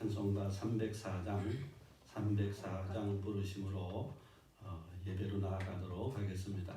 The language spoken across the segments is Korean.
찬송가 304장 부르심으로 예배로 나아가도록 하겠습니다.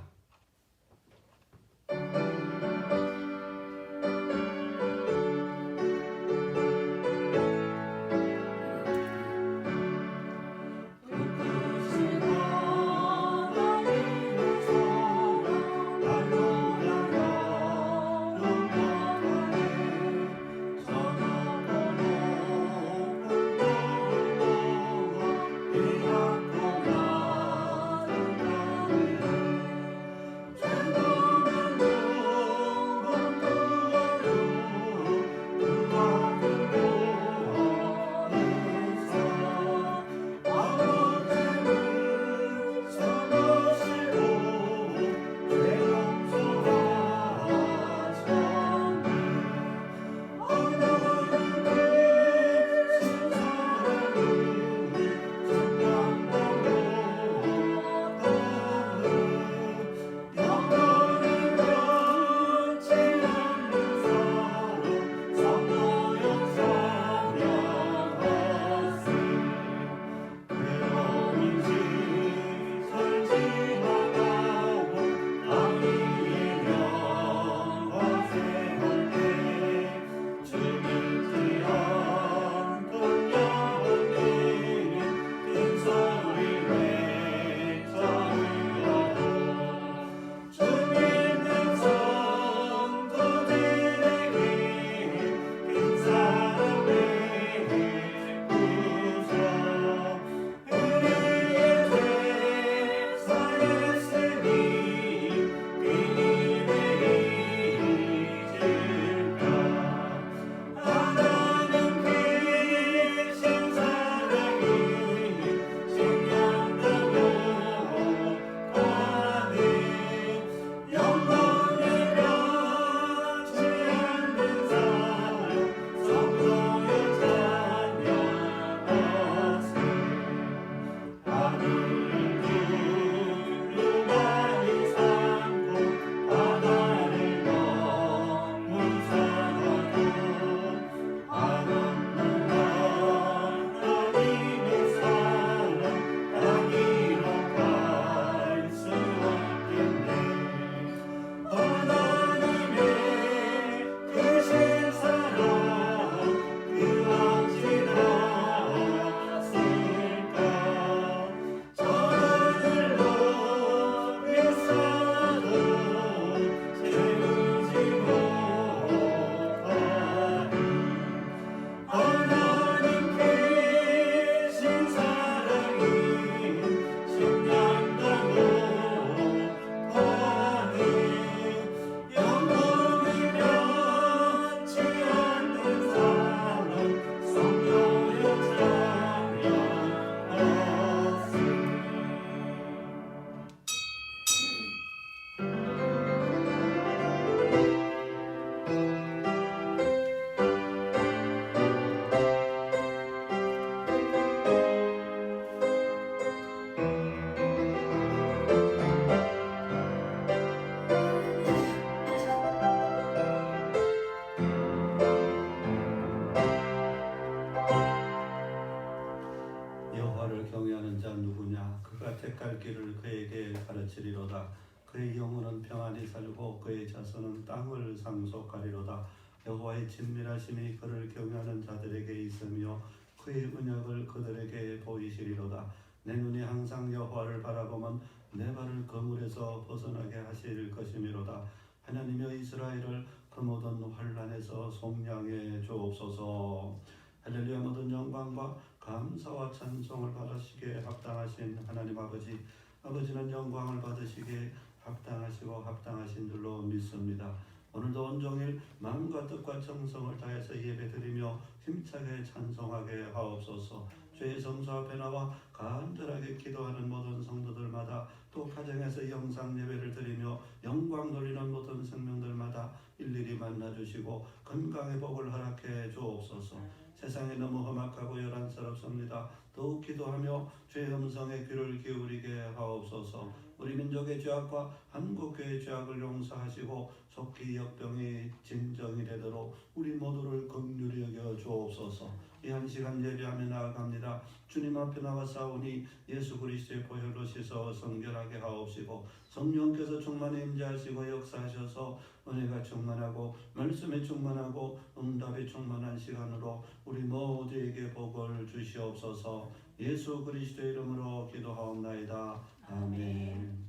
여호와를 경외하는 자 누구냐? 그가 택할 길을 그에게 가르치리로다. 그의 영혼은 평안히 살고 그의 자손은 땅을 상속하리로다. 여호와의 친밀하심이 그를 경외하는 자들에게 있으며 그의 언약을 그들에게 보이시리로다. 내 눈이 항상 여호와를 바라보면 내 발을 그물에서 벗어나게 하실 것이미로다. 하나님여 이스라엘을 그 모든 환난에서 속량해 주옵소서. 할렐루야. 모든 영광과 감사와 찬송을 받으시기에 합당하신 하나님 아버지, 아버지는 영광을 받으시기에 합당하시고 합당하신 줄로 믿습니다. 오늘도 온종일 마음과 뜻과 정성을 다해서 예배드리며 힘차게 찬송하게 하옵소서. 주의 성수 앞에 나와 간절하게 기도하는 모든 성도들마다, 또 가정에서 영상 예배를 드리며 영광 돌리는 모든 생명들마다 일일이 만나주시고 건강의 복을 허락해 주옵소서. 세상이 너무 험악하고 요란스럽습니다. 더욱 기도하며 주의 음성에 귀를 기울이게 하옵소서. 우리 민족의 죄악과 한국교회의 죄악을 용서하시고 속히 역병이 진정이 되도록 우리 모두를 긍휼히 여겨 주옵소서. 이 한 시간 예배하며 나아갑니다. 주님 앞에 나와 싸우니 예수 그리스도의 보혈로 씻어 성결하게 하옵시고 성령께서 충만히 임재하시고 역사하셔서 은혜가 충만하고 말씀에 충만하고 응답에 충만한 시간으로 우리 모두에게 복을 주시옵소서. 예수 그리스도의 이름으로 기도하옵나이다. 아멘.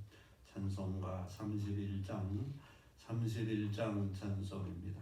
찬송가 31장 찬송입니다.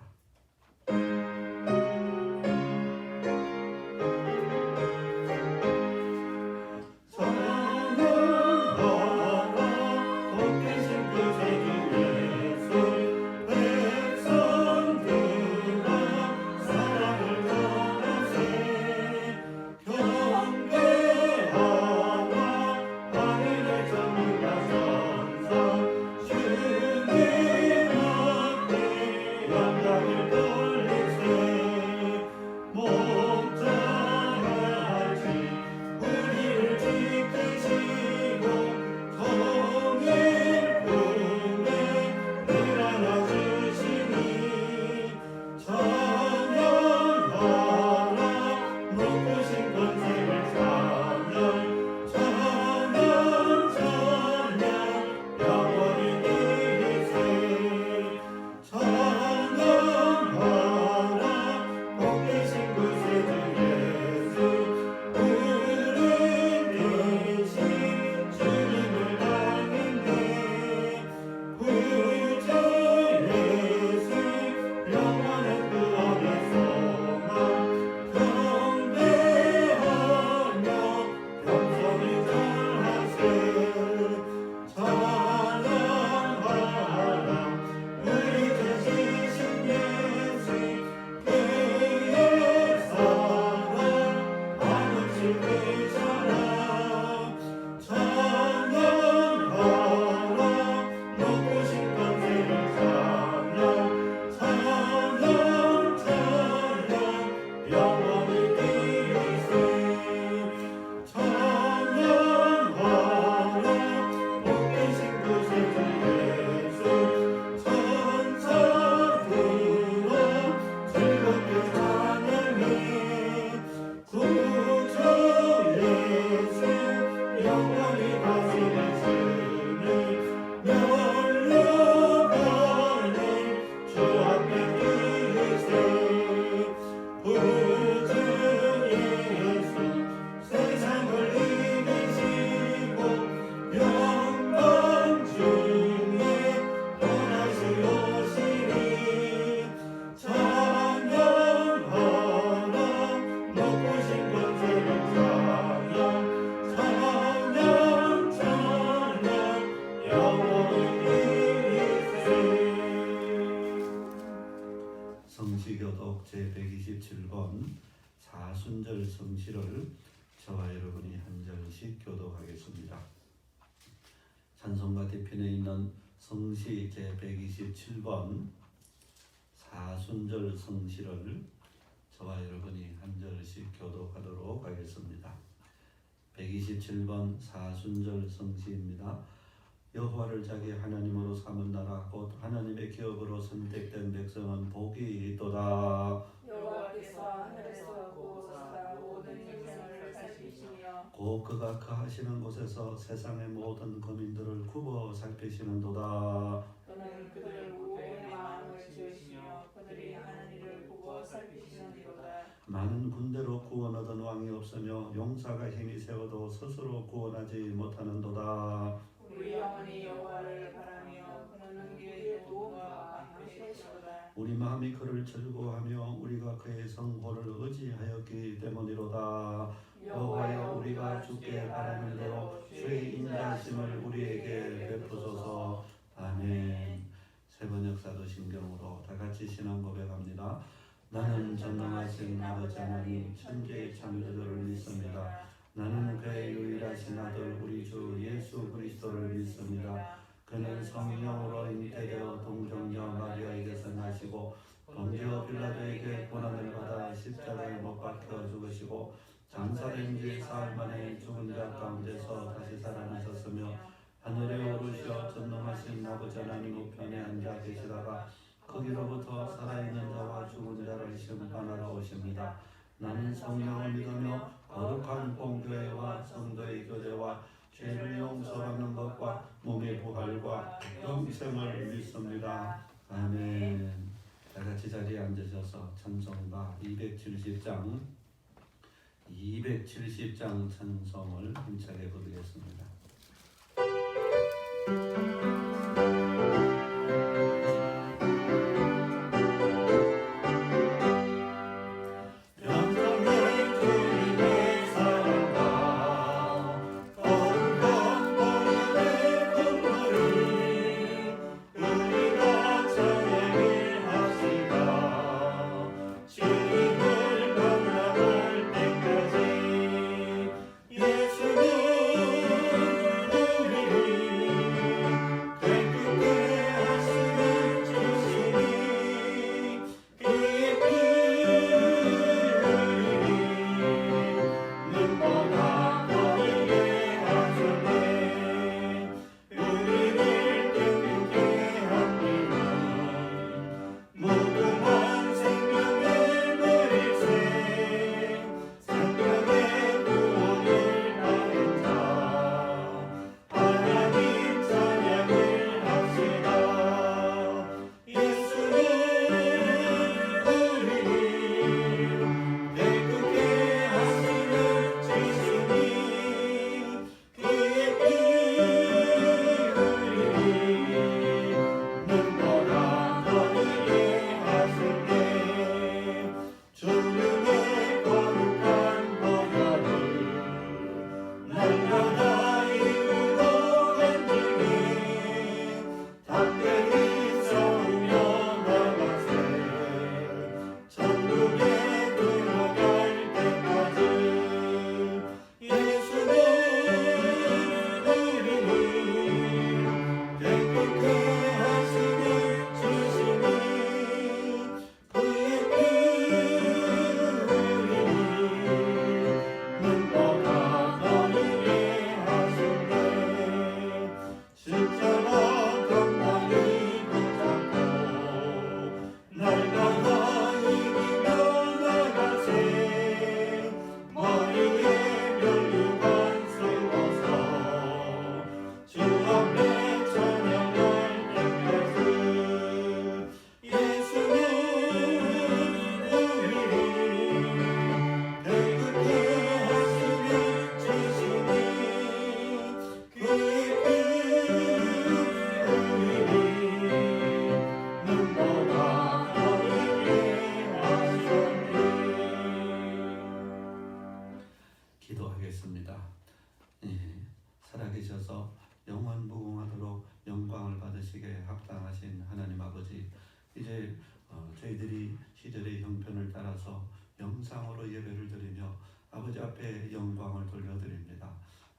성시교독 제127번 사순절 성시를 저와 여러분이 한 절씩 교독하겠습니다. 찬송가 뒤편에 있는 성시 제127번 사순절 성시를 저와 여러분이 한 절씩 교독하도록 하겠습니다. 127번 사순절 성시입니다. 여호와를 자기 하나님으로 삼은 나라 곧 하나님의 기업으로 선택된 백성은 복이 있도다. 여호와께서 하늘에서 구하사 모든 인생을 살피시며 곧 그가 거하시는 곳에서 세상의 모든 거민들을 굽어 살피시는도다. 그는 그들 우호의 마음을 지으시며 그들이 하는 일을 보고 살피시는도다. 많은 군대로 구원 얻은 왕이 없으며 용사가 힘이 세워도 스스로 구원하지 못하는도다. 우리 영혼이 여호와를 바라며 그는 그의 도움과 강하시도다. 우리 마음이 그를 즐거워하며 우리가 그의 성호를 의지하였기 때문이로다. 여호와여 우리가 주께 바라는 대로 주의 인자하심을 우리에게 베푸소서. 아멘. 세번 역사도신경으로 다같이 신앙 고백합니다. 나는 전능하신 아버지 하나님 천지의 창조주를 믿습니다. 나는 그의 유일하신 아들 우리 주 예수 그리스도를 믿습니다. 그는 성령으로 잉태되어 동정녀 마리아에게서 나시고 본디오 빌라도에게 고난을 받아 십자가에 못 박혀 죽으시고 장사된 지 사흘 만에 죽은 자 가운데서 다시 살아나셨으며 하늘에 오르시어 전능하신 아버지 하나님 우편에 앉아 계시다가 거기로부터 살아있는 자와 죽은 자를 심판하러 오십니다. 나는 성령을 믿으며 거룩한 공교회와 성도의 교제와 죄를 용서받는 것과 몸의 부활과 영생을 믿습니다. 아멘. 다 같이 자리에 앉으셔서 찬송가 270장 찬송을 힘차게 부르겠습니다. 기도하겠습니다. 살아계셔서 영원무궁하도록 영광을 받으시게 합당하신 하나님 아버지, 이제 저희들이 시절의 형편을 따라서 영상으로 예배를 드리며 아버지 앞에 영광을 돌려드립니다.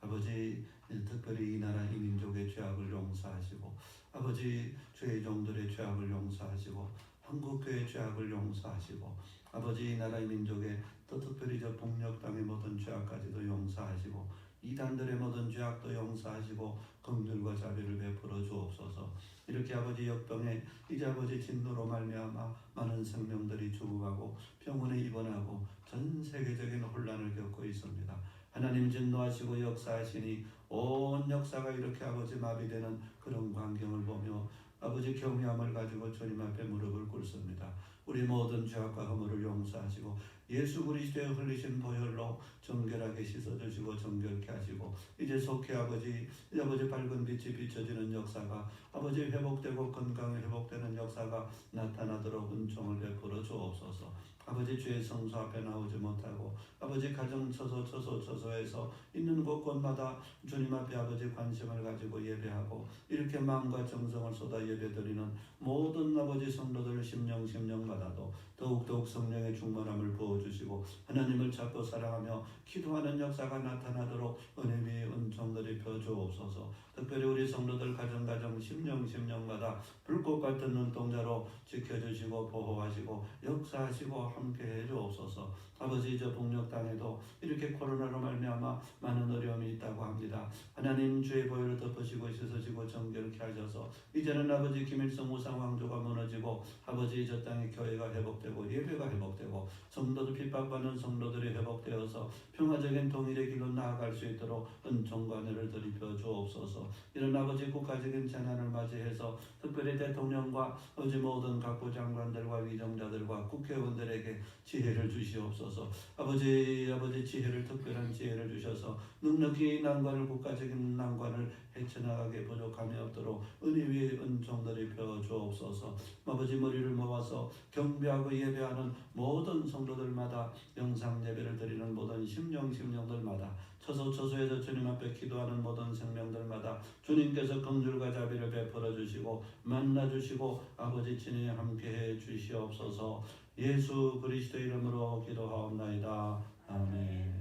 아버지, 특별히 이 나라 이 민족의 죄악을 용서하시고 아버지 죄의 종들의 죄악을 용서하시고 한국교회의 죄악을 용서하시고 아버지 이 나라의 민족의 또 특별히 저 북녘 땅의 모든 죄악까지도 용서하시고 이단들의 모든 죄악도 용서하시고 긍휼과 자비를 베풀어 주옵소서. 이렇게 아버지 역병에 이제 아버지 진노로 말미암아 많은 생명들이 죽어가고 병원에 입원하고 전 세계적인 혼란을 겪고 있습니다. 하나님 진노하시고 역사하시니 온 역사가 이렇게 아버지 마비되는 그런 광경을 보며 아버지 경외함을 가지고 주님 앞에 무릎을 꿇습니다. 우리 모든 죄악과 허물을 용서하시고 예수 그리스도의 흘리신 보혈로 정결하게 씻어주시고 정결케 하시고 이제 속히 아버지 밝은 빛이 비춰지는 역사가 아버지 회복되고 건강이 회복되는 역사가 나타나도록 은총을 베풀어 주옵소서. 아버지 주의 성소 앞에 나오지 못하고 아버지 가정 처소에서 있는 곳곳마다 주님 앞에 아버지 관심을 가지고 예배하고 이렇게 마음과 정성을 쏟아 예배드리는 모든 아버지 성도들 심령마다도 더욱더욱 성령의 충만함을 부어주시고 하나님을 찾고 사랑하며 기도하는 역사가 나타나도록 은혜 위에 은총들이 펴주옵소서. 특별히 우리 성도들 가정 심령마다 불꽃 같은 눈동자로 지켜주시고 보호하시고 역사하시고 함께 해주옵소서. 아버지 저 북녘 땅에도 이렇게 코로나로 말미암아 많은 어려움이 있다고 합니다. 하나님 주의 보혈로 덮으시고 씻어지고 정결케 하셔서 이제는 아버지 김일성 우상 왕조가 무너지고 아버지 저 땅에 교회가 회복되고 예배가 회복되고 성도들 핍박받는 성도들이 회복되어서 평화적인 통일의 길로 나아갈 수 있도록 은총과 은혜를 드리려 주옵소서. 이런 아버지 국가적인 재난을 맞이해서 특별히 대통령과 어제 모든 각부 장관들과 위정자들과 국회의원들에게 지혜를 주시옵소서. 아버지 지혜를 특별한 지혜를 주셔서 넉넉히 난관을 국가적인 난관을 헤쳐나가게 부족함이 없도록 은혜 위에 은총들이 펴 주옵소서. 아버지 머리를 모아서 경배하고 예배하는 모든 성도들마다 영상 예배를 드리는 모든 심령들마다 처소처소에서 주님 앞에 기도하는 모든 생명들마다 주님께서 긍휼과 자비를 베풀어 주시고 만나 주시고 아버지 친히 함께해 주시옵소서. 예수 그리스도 이름으로 기도하옵나이다. 아멘.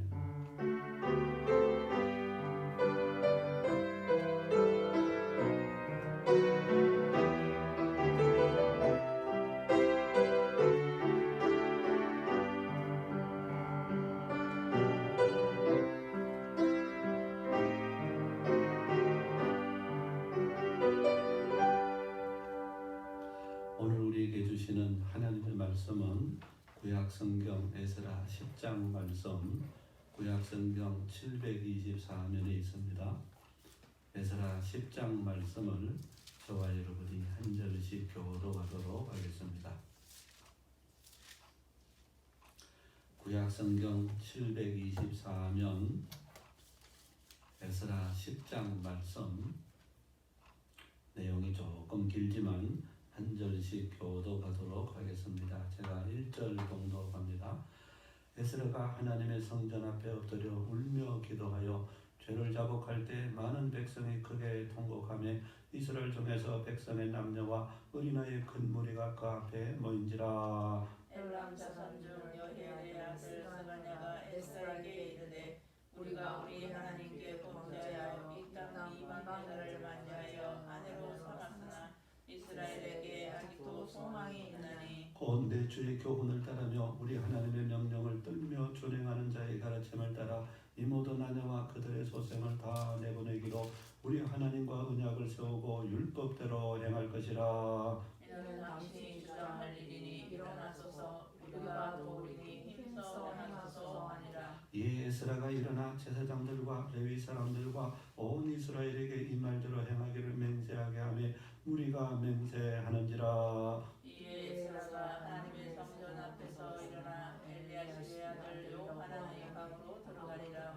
오늘 우리에게 주시는 하나님의 말씀은 구약성경 에스라 10장 말씀, 구약성경 724면에 있습니다. 에스라 10장 말씀을 저와 여러분이 한 절씩 교독하도록 하겠습니다. 구약성경 724면 에스라 10장 말씀, 내용이 조금 길지만 한 절씩 교독하도록 하겠습니다. 제가 1절 봉독합니다. 에스라가 하나님의 성전 앞에 엎드려 울며 기도하여 죄를 자복할 때 많은 백성이 크게 통곡하며 이스라엘 중에서 백성의 남녀와 어린아이의 큰 무리가 그 앞에 모인지라. 엘람 자손 중 여히엘의 아들 스가냐가 에스라에게 이르되 우리가 우리 하나님께 범죄하여 이 땅 이방 여자를 만지하여 아내로 삼았으나 이스라엘에게 아직도 소망이 있나니 곧 내 주의 교훈을 따르며 우리 하나님의 명령을 떨며 준행하는 자의 가르침을 따라 이 모든 아내와 그들의 소생을 다 내보내기로 우리 하나님과 언약을 세우고 율법대로 행할 것이라. 이는 당신이 주장할 일이니 일어나소서 우리가 도우리니 힘써 행하소서 하니라. 이에 에스라가 일어나 제사장들과 레위 사람들과 온 이스라엘에게 이 말대로 행하기를 맹세하게 하며 무리가 맹세하는지라. 이에 에스라가 하나님의 성전 앞에서 일어나 엘리야십의 아들 요하나의 방으로 들어가리라.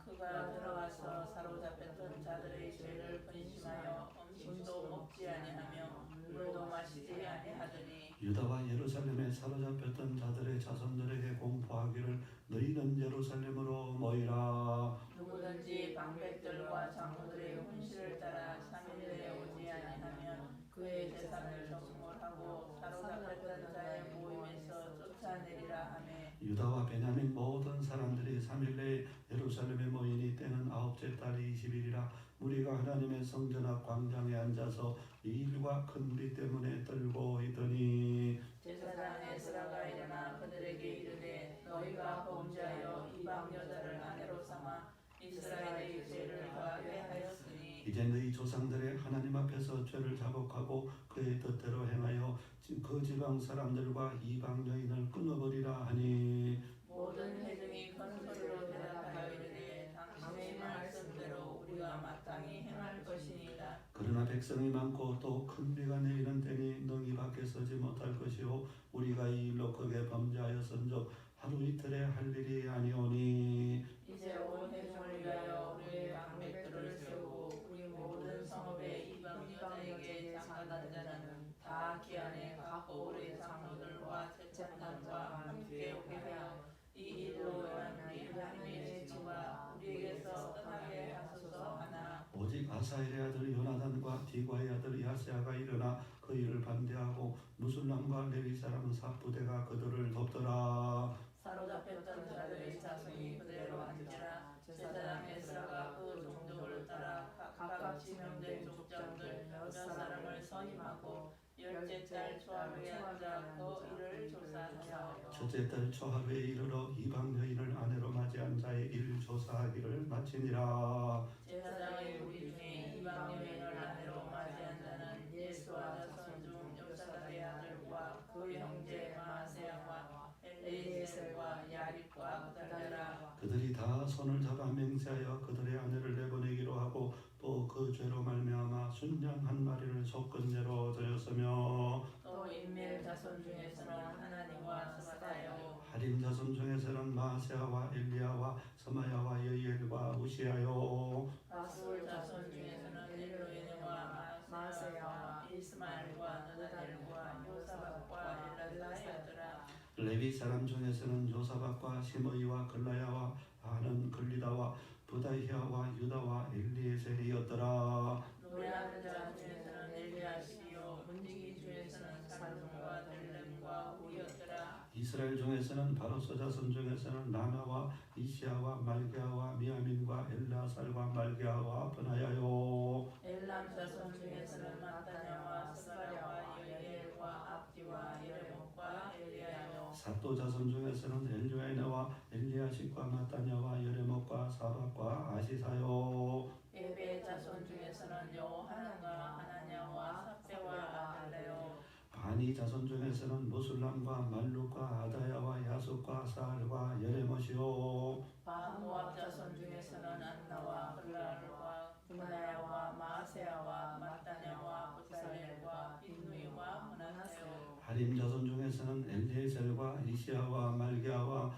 그가 들어가서 사로잡혔던 자들의 죄를 근심하여 음식도 먹지 아니하며 물도 마시지 아니하더니 유다와 예루살렘에 사로잡혔던 자들의 자손들에게 공포하기를 너희는 예루살렘으로 모이라. 누구든지 방백들과 장로들의 훈시를 따라 3일 내에 오지 아니하면 그의 재산을 정몰하고 사로잡혔던 자의 모임에서 쫓아내리라 하매 유다와 베냐민 모든 사람들이 3일 내에 예루살렘에 모이니 때는 9째 달 20일이라. 무리가 하나님의 성전 앞 광장에 앉아서 이 일과 큰 무리 때문에 떨고 있더니 제사장 에스라가 일어나 그들에게 이르되 너희가 범죄하여 이방 여자를 아내로 삼아 이스라엘의 죄를 더하게 하였으니 이제 너희 조상들의 하나님 앞에서 죄를 자복하고 그의 뜻대로 행하여 그 지방 사람들과 이방 여인을 끊어버리라 하니 모든 회중이 큰 소리로 대답하여 이르되 당신의 말씀대로 우리가 마땅히 행할 것이니이다. 그러나 백성이 많고 또 큰 비가 내리는 때니 능히 밖에 서지 못할 것이요 우리가 이 일로 크게 범죄하였은즉 하루 이틀에 할 일이 아니오니 이제 온 회중을 위하여 우리의 방백들을 세우고 우리 모든 성읍의 이방 여자에게 장가간 자는 다 기한에 각 고을의 장로들과 재판관과 함께 오게 하여 이 일로 인한 우리 하나님의 진노가 우리에게서 떠나게 하소서 하나 오직 아사엘의 아들 요나단과 디과의 아들 야스야가 일어나 그 일을 반대하고 무술람과 레위 사람 사부대가 그들을 돕더라. 사로잡혔던 자들의 자손이 그대로 앉으라. 제사장 에스라가 그 종족을 따라 각각 지명된 족장들 몇 사람을 선임하고 10째 달 초하루에 앉아 그 일을 조사하여 첫째 달 초하루에 이르러 이방 여인을 아내로 맞이한 자의 일 조사하기를 마치니라. 제사장의 우리 중에 이방 여인을 아내로 맞이한 자는 예수와 자손 중 요사닥의 아들과 그 형제 마세야와 엘리에셀과 야립과 그달랴라. 그들이 다 손을 잡아 맹세하여 그들의 아내를 내보내기로 하고 또 그 죄로 말미암아 순양 한 마리를 속건제로 드렸으며 또 인멜 자손 중에서는 하나님과 사사요 하림 자손 중에서는 마세아와 엘리야와 서마야와 여이엘과 우시아요 바술 자손 중에서는 엘로에네와 마세야와 이스마엘과 느다넬과 요사박과 엘라사였더라. 레위 사람 중에서는 요사박과 시므이와 글라야와 아는 글리다와 부다히아와 유다와 엘리에셀이었더라. 노래하는 자 중에서는 엘리야시요 문지기 중에서는 살lum과 델렘과 우리였더라. 이스라엘 중에서는 바로스 자손 중에서는 라마와 이시아와 말게아와 미야민과 엘라살과 말게아와 브나야요. 엘람 자손 중에서는 마타냐와 스가랴와 여이엘과 압디와 여레목과 엘리야요. 사또 자손 중에서는 엘류에네와 엘리야십과 마타냐와 여레목과 사박과 아시사요. 예배 자손 중에서는 여호하난과 하나냐와 삭세와 아달레요. 바니 자손 중에서는 무술람과 말룩과 아다야와 야속과 사알과 여레못이요. 바모압 자손 중에서는 안나와 글랄과 분하야와 마세야와 마타냐와 부살렐과 빈누이와 문하세요. 하림 자손 중에서는 엘리에셀과 이시아와 말게아와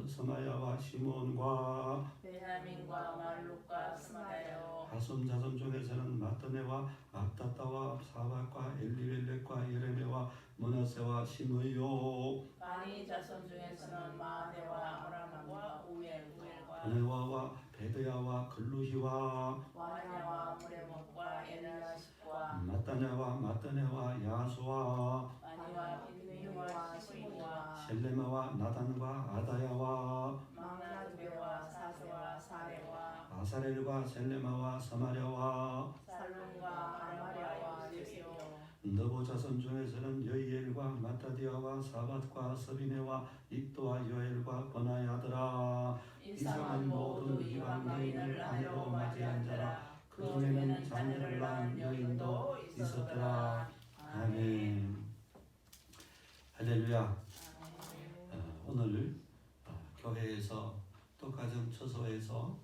서마야와 시몬과 베냐민과 말룩과 스마야요. 하솜 자손 중에서는 마뜨네와 압다따와 사박과 엘리벨렉과 예레메와 문하세와 시므요. 바니 자손 중에서는 마아데와 아람과 우엘과 브네와와 베드야와 글루히와 와냐와 무레목과 엘리야십과 마따냐와 마뜨네와 야수와 바니와 빈누이와 시므와 셀레마와 나단과 아다야와 망나두베와 사세와 사레와 아사렐과 셀레마와 서마랴와 살룸과 아마랴와 예시요. 너보 자손 중에서는 여이엘과 마타디아와 사밧과 서비네와 입도와 요엘과 버나야더라. 이상은 모두 이방 여인을 아내로 맞이한 자라. 그 중에는 자녀를 낳은 여인도 있었더라. 아멘. 할렐루야. 오늘 교회에서 또 가정 처소에서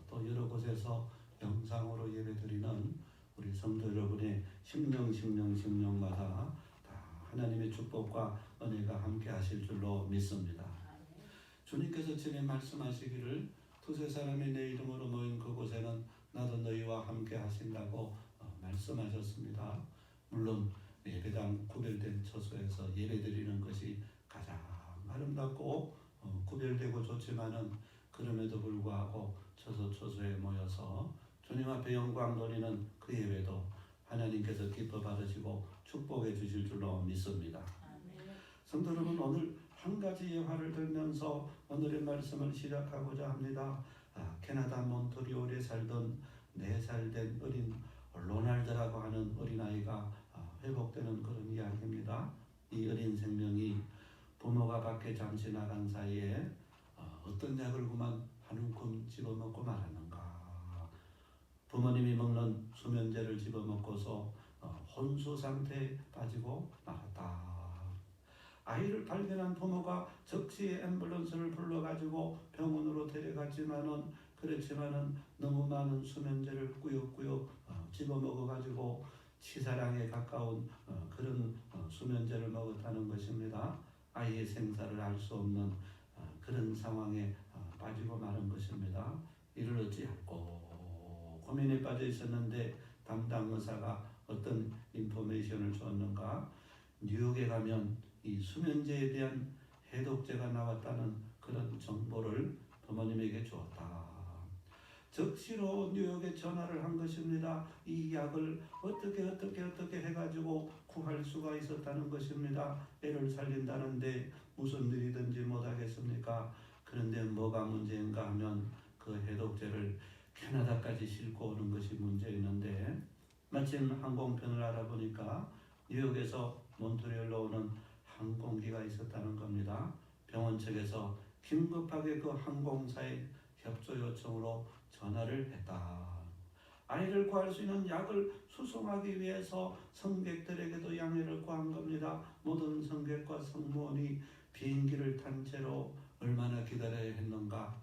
또 여러 곳에서 영상으로 예배드리는 우리 성도 여러분의 심령마다 다 하나님의 축복과 은혜가 함께 하실 줄로 믿습니다. 주님께서 전에 말씀하시기를 두세 사람이 내 이름으로 모인 그곳에는 나도 너희와 함께 하신다고 말씀하셨습니다. 물론 예배당 구별된 처소에서 예배드리는 것이 가장 아름답고 구별되고 좋지만은 그럼에도 불구하고 처소에 모여서 주님 앞에 영광 돌리는 그 예배도 하나님께서 기뻐 받으시고 축복해 주실 줄로 믿습니다. 성도 여러분, 오늘 한 가지 예화를 들면서 오늘의 말씀을 시작하고자 합니다. 캐나다 몬트리올에 살던 4살 된 어린 로날드라고 하는 어린아이가 회복되는 그런 이야기입니다. 이 어린 생명이 부모가 밖에 잠시 나간 사이에 어떤 약을 그만 한 움큼 집어먹고 말았는가. 부모님이 먹는 수면제를 집어먹고서 혼수 상태에 빠지고 말았다. 아이를 발견한 부모가 즉시 앰뷸런스를 불러가지고 병원으로 데려갔지만은 그렇지만은 너무 많은 수면제를 꾸역꾸역 집어먹어가지고 치사량에 가까운 그런 수면제를 먹었다는 것입니다. 아이의 생사를 알 수 없는 그런 상황에 빠지고 마는 것입니다. 이를 어찌할꼬 고민에 빠져 있었는데 담당 의사가 어떤 인포메이션을 줬는가. 뉴욕에 가면 이 수면제에 대한 해독제가 나왔다는 그런 정보를 부모님에게 주었다. 즉시로 뉴욕에 전화를 한 것입니다. 이 약을 어떻게 해가지고 구할 수가 있었다는 것입니다. 애를 살린다는데 무슨 일이든지 못하겠습니까? 그런데 뭐가 문제인가 하면 그 해독제를 캐나다까지 싣고 오는 것이 문제였는데 마침 항공편을 알아보니까 뉴욕에서 몬트리올로 오는 항공기가 있었다는 겁니다. 병원 측에서 긴급하게 그 항공사의 협조 요청으로 전화를 했다. 아이를 구할 수 있는 약을 수송하기 위해서 승객들에게도 양해를 구한 겁니다. 모든 승객과 승무원이 비행기를 탄 채로 얼마나 기다려야 했는가?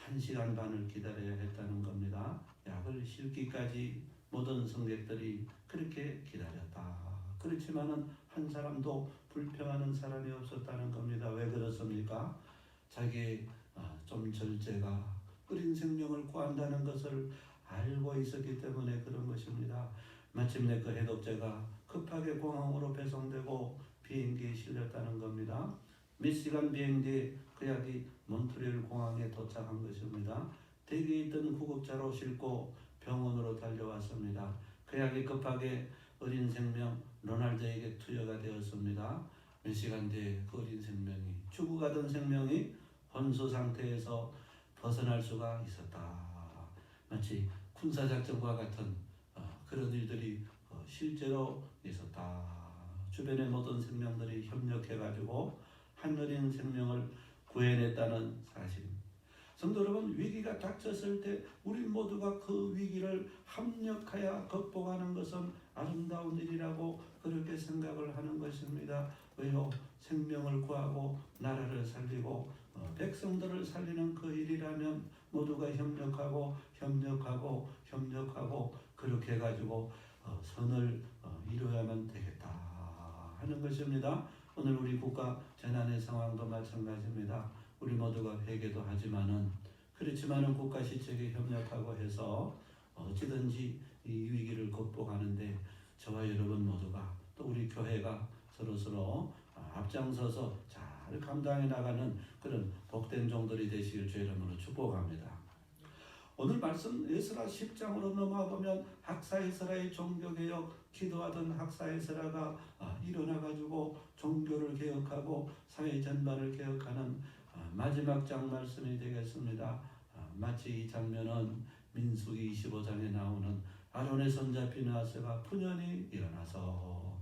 1시간 반을 기다려야 했다는 겁니다. 약을 싣기까지 모든 승객들이 그렇게 기다렸다. 그렇지만은 한 사람도 불평하는 사람이 없었다는 겁니다. 왜 그렇습니까? 자기의 좀 절제가 어린 생명을 구한다는 것을 알고 있었기 때문에 그런 것입니다. 마침내 그 해독제가 급하게 공항으로 배송되고 비행기에 실렸다는 겁니다. 몇 시간 비행 뒤 그 약이 몬트리올 공항에 도착한 것입니다. 대기에 있던 구급차로 싣고 병원으로 달려왔습니다. 그 약이 급하게 어린 생명 로날드에게 투여가 되었습니다. 몇 시간 뒤에 그 어린 생명이 죽어가던 생명이 혼수 상태에서 벗어날 수가 있었다. 마치 군사작전과 같은 그런 일들이 실제로 있었다. 주변의 모든 생명들이 협력해가지고 한 어린 생명을 구해냈다는 사실입니다. 성도 여러분, 위기가 닥쳤을 때 우리 모두가 그 위기를 합력하여 극복하는 것은 아름다운 일이라고 그렇게 생각을 하는 것입니다. 왜요? 생명을 구하고 나라를 살리고 백성들을 살리는 그 일이라면 모두가 협력하고 그렇게 해가지고 선을 이루어야만 되겠다 하는 것입니다. 오늘 우리 국가 재난의 상황도 마찬가지입니다. 우리 모두가 회개도 하지만은 그렇지만은 국가 시책에 협력하고 해서 어찌든지 이 위기를 극복하는데 저와 여러분 모두가 또 우리 교회가 서로 앞장서서 잘 감당해 나가는 그런 복된 종들이 되시길 주의 이름으로 축복합니다. 오늘 말씀 에스라 10장으로 넘어가 보면 학사 에스라의 종교개혁 기도하던 학사 에스라가 일어나가지고 종교를 개혁하고 사회 전반을 개혁하는 마지막 장 말씀이 되겠습니다. 마치 이 장면은 민수기 25장에 나오는 아론의 손자 비느하스가 푸념히 일어나서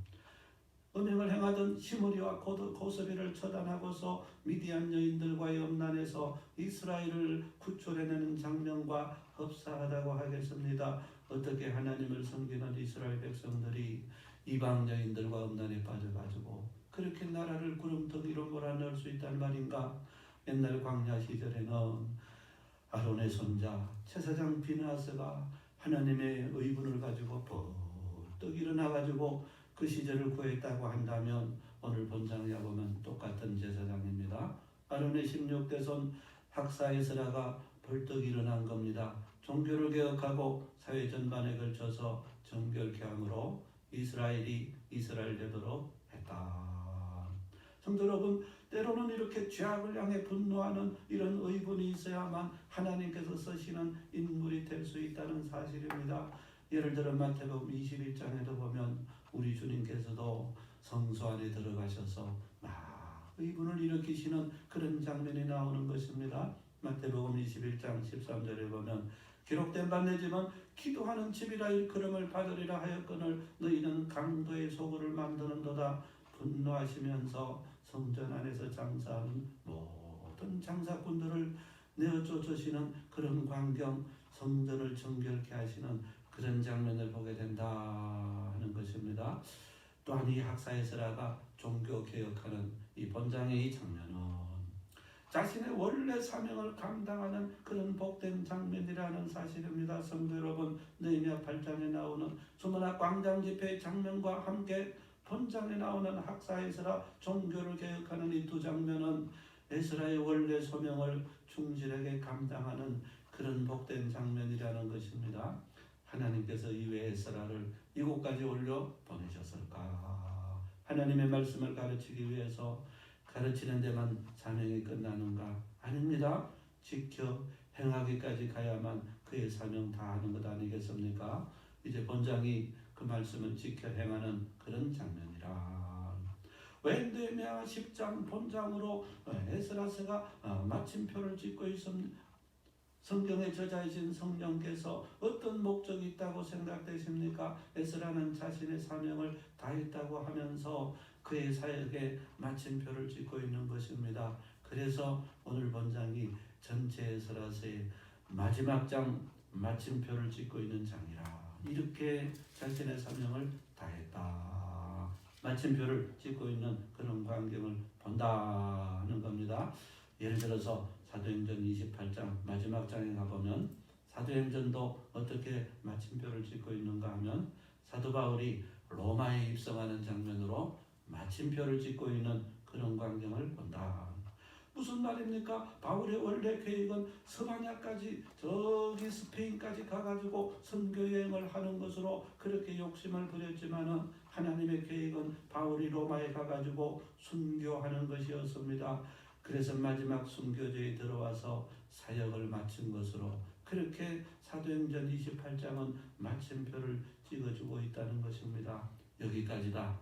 음행을 행하던 시므리와 고스비를 처단하고서 미디안 여인들과의 음란에서 이스라엘을 구출해내는 장면과 흡사하다고 하겠습니다. 어떻게 하나님을 섬기는 이스라엘 백성들이 이방 여인들과 음란에 빠져가지고 그렇게 나라를 구름텅이로 몰아넣을 수 있단 말인가? 옛날 광야 시절에는 아론의 손자 제사장 비느하스가 하나님의 의분을 가지고 벌떡 일어나가지고 그 시절을 구했다고 한다면 오늘 본장에 보면 똑같은 제사장입니다. 아론의 16대 손 학사 에스라가 벌떡 일어난 겁니다. 종교를 개혁하고 사회 전반에 걸쳐서 정결케 함으로 이스라엘이 이스라엘 되도록 했다. 성도 여러분, 때로는 이렇게 죄악을 향해 분노하는 이런 의분이 있어야만 하나님께서 쓰시는 인물이 될 수 있다는 사실입니다. 예를 들어 마태복음 21장에도 보면 우리 주님께서도 성소 안에 들어가셔서 막 의분을 일으키시는 그런 장면이 나오는 것입니다. 마태복음 21장 13절에 보면 기록된 바 내 집은 기도하는 집이라 일컬음을 받으리라 하였거늘 너희는 강도의 소굴을 만드는도다. 분노하시면서 성전 안에서 장사하는 모든 장사꾼들을 내어 쫓으시는 그런 광경, 성전을 정결케 하시는 그런 장면을 보게 된다 하는 것입니다. 또한 이 학사 에스라가 종교 개혁하는 이 본장의 이 장면은 자신의 원래 사명을 감당하는 그런 복된 장면이라는 사실입니다. 성도 여러분, 느헤미야 8장에 나오는 주문학 광장 집회의 장면과 함께 본장에 나오는 학사 에스라 종교를 개혁하는 이 두 장면은 에스라의 원래 소명을 충실하게 감당하는 그런 복된 장면이라는 것입니다. 하나님께서 이외 에스라를 이곳까지 올려 보내셨을까? 하나님의 말씀을 가르치기 위해서 가르치는 데만 사명이 끝나는가? 아닙니다. 지켜 행하기까지 가야만 그의 사명 다 하는 것 아니겠습니까? 이제 본장이 그 말씀을 지켜 행하는 그런 장면이라. 왜 느헤미야 10장 본장으로 에스라스가 마침표를 찍고 있습니다. 성경의 저자이신 성령께서 어떤 목적이 있다고 생각되십니까? 에스라는 자신의 사명을 다했다고 하면서 그의 사역에 마침표를 찍고 있는 것입니다. 그래서 오늘 본장이 전체 에스라서의 마지막 장 마침표를 찍고 있는 장이라 이렇게 자신의 사명을 다했다. 마침표를 찍고 있는 그런 광경을 본다는 겁니다. 예를 들어서 사도행전 28장 마지막 장에 가보면 사도행전도 어떻게 마침표를 찍고 있는가 하면 사도 바울이 로마에 입성하는 장면으로 마침표를 찍고 있는 그런 광경을 본다. 무슨 말입니까? 바울의 원래 계획은 서방야까지 저기 스페인까지 가가지고 선교 여행을 하는 것으로 그렇게 욕심을 부렸지만은 하나님의 계획은 바울이 로마에 가가지고 순교하는 것이었습니다. 그래서 마지막 순교제에 들어와서 사역을 마친 것으로 그렇게 사도행전 28장은 마침표를 찍어주고 있다는 것입니다. 여기까지다.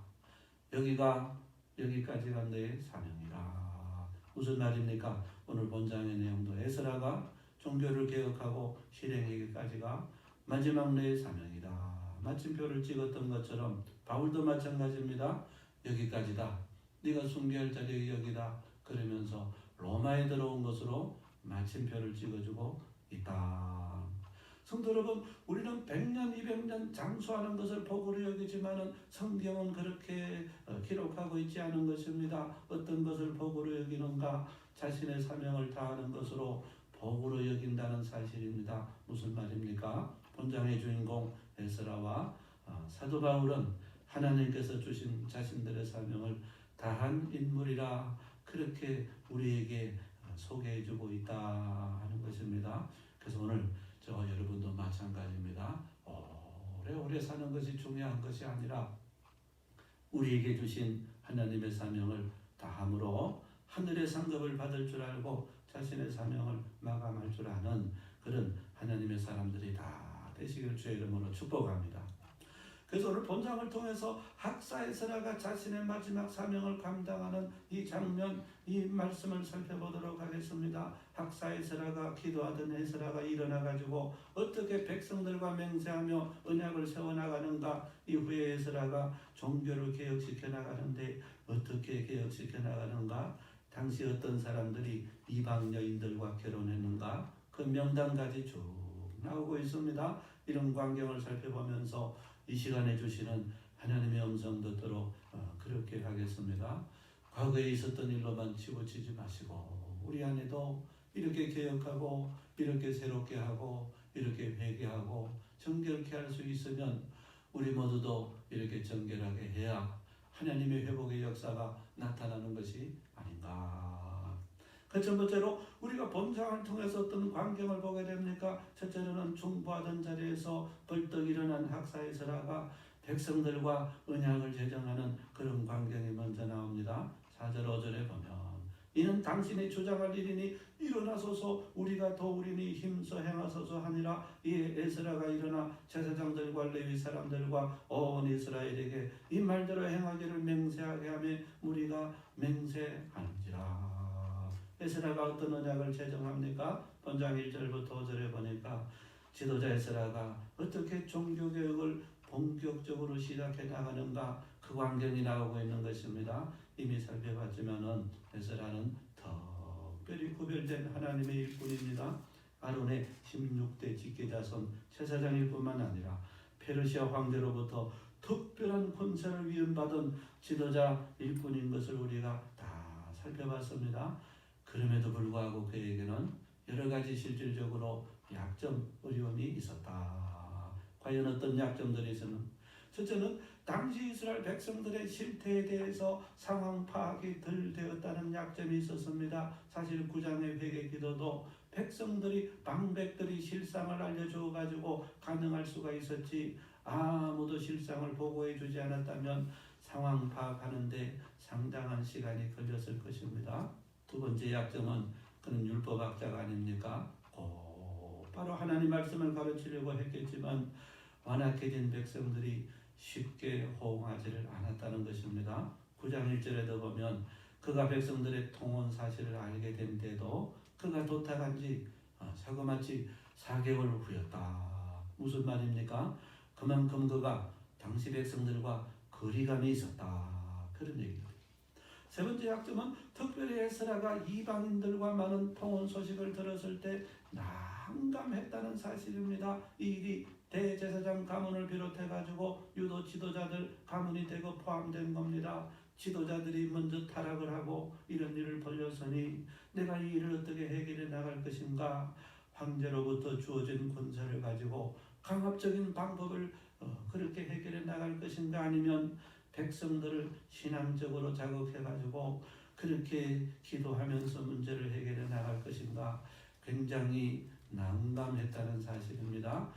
여기까지가 너의 사명이라. 무슨 말입니까? 오늘 본장의 내용도 에스라가 종교를 개혁하고 실행하기까지가 마지막 너의 사명이다. 마침표를 찍었던 것처럼 바울도 마찬가지입니다. 여기까지다. 네가 순교할 자리 여기다. 그러면서 로마에 들어온 것으로 마침표를 찍어주고 있다. 성도 여러분, 우리는 100년, 200년 장수하는 것을 복으로 여기지만은 성경은 그렇게 기록하고 있지 않은 것입니다. 어떤 것을 복으로 여기는가? 자신의 사명을 다하는 것으로 복으로 여긴다는 사실입니다. 무슨 말입니까? 본장의 주인공 에스라와 사도 바울은 하나님께서 주신 자신들의 사명을 다한 인물이라 그렇게 우리에게 소개해주고 있다 하는 것입니다. 그래서 오늘 저와 여러분도 마찬가지입니다. 오래오래 사는 것이 중요한 것이 아니라 우리에게 주신 하나님의 사명을 다함으로 하늘의 상급을 받을 줄 알고 자신의 사명을 마감할 줄 아는 그런 하나님의 사람들이 다 되시길 주의 이름으로 축복합니다. 그래서 오늘 본장을 통해서 학사 에스라가 자신의 마지막 사명을 감당하는 이 장면, 이 말씀을 살펴보도록 하겠습니다. 학사 에스라가 기도하던 에스라가 일어나가지고 어떻게 백성들과 맹세하며 언약을 세워나가는가. 이후에 에스라가 종교를 개혁시켜 나가는데 어떻게 개혁시켜 나가는가. 당시 어떤 사람들이 이방 여인들과 결혼했는가. 그 명단까지 쭉 나오고 있습니다. 이런 광경을 살펴보면서 이 시간에 주시는 하나님의 음성 듣도록 그렇게 하겠습니다. 과거에 있었던 일로만 치우치지 마시고 우리 안에도 이렇게 개혁하고 이렇게 새롭게 하고 이렇게 회개하고 정결케 할 수 있으면 우리 모두도 이렇게 정결하게 해야 하나님의 회복의 역사가 나타나는 것이 아닌가. 그 첫 번째로 우리가 본장을 통해서 어떤 광경을 보게 됩니까? 첫째로는 중보하던 자리에서 벌떡 일어난 학사 에스라가 백성들과 언약을 제정하는 그런 광경이 먼저 나옵니다. 4절 5절에 보면 이는 당신이 주장할 일이니 일어나소서 우리가 도우리니 힘써 행하소서 하니라. 이에 에스라가 일어나 제사장들과 레위 사람들과 온 이스라엘에게 이 말대로 행하기를 맹세하게 하며 무리가 맹세하는지라. 에스라가 어떤 언약을 제정합니까? 본장 1절부터 5절에 보니까 지도자 에스라가 어떻게 종교개혁을 본격적으로 시작해 나가는가 그 광경이 나오고 있는 것입니다. 이미 살펴봤지만은 에스라는 특별히 구별된 하나님의 일꾼입니다. 아론의 16대 직계자손 제사장일 뿐만 아니라 페르시아 황제로부터 특별한 권세를 위임받은 지도자 일꾼인 것을 우리가 다 살펴봤습니다. 그럼에도 불구하고 그에게는 여러 가지 실질적으로 약점, 어려움이 있었다. 과연 어떤 약점들이 있었는? 첫째는 당시 이스라엘 백성들의 실태에 대해서 상황 파악이 덜 되었다는 약점이 있었습니다. 사실 9장의 회개 기도도 백성들이 방백들이 실상을 알려줘 가지고 가능할 수가 있었지 아무도 실상을 보고해 주지 않았다면 상황 파악하는데 상당한 시간이 걸렸을 것입니다. 두 번째 약점은 그는 율법학자가 아닙니까? 바로 하나님 말씀을 가르치려고 했겠지만 완악해진 백성들이 쉽게 호응하지를 않았다는 것입니다. 9장 1절에도 보면 그가 백성들의 통혼 사실을 알게 된 데도 그가 도탁한 지 사고마치 4개월 후였다. 무슨 말입니까? 그만큼 그가 당시 백성들과 거리감이 있었다. 그런 얘기입니다. 세 번째 약점은 특별히 에스라가 이방인들과 많은 통혼 소식을 들었을 때 난감했다는 사실입니다. 이 일이 대제사장 가문을 비롯해 가지고 유도 지도자들 가문이 대거 포함된 겁니다. 지도자들이 먼저 타락을 하고 이런 일을 벌렸으니 내가 이 일을 어떻게 해결해 나갈 것인가. 황제로부터 주어진 권세를 가지고 강압적인 방법을 그렇게 해결해 나갈 것인가, 아니면 백성들을 신앙적으로 자극해가지고 그렇게 기도하면서 문제를 해결해 나갈 것인가, 굉장히 난감했다는 사실입니다.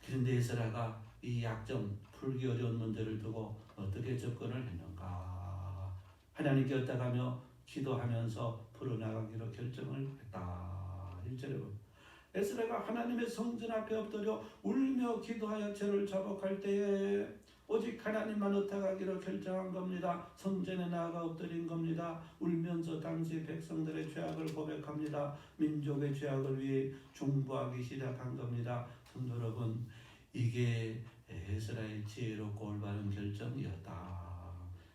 그런데 에스라가 이 약점, 풀기 어려운 문제를 두고 어떻게 접근을 했는가. 하나님께 어떡하며 기도하면서 풀어나가기로 결정을 했다. 1절에 보면 에스라가 하나님의 성전 앞에 엎드려 울며 기도하여 죄를 자복할 때에 오직 하나님만 의탁하기로 결정한 겁니다. 성전에 나아가 엎드린 겁니다. 울면서 당시 백성들의 죄악을 고백합니다. 민족의 죄악을 위해 중보하기 시작한 겁니다. 성도 여러분, 이게 에스라의 지혜롭고 올바른 결정이었다.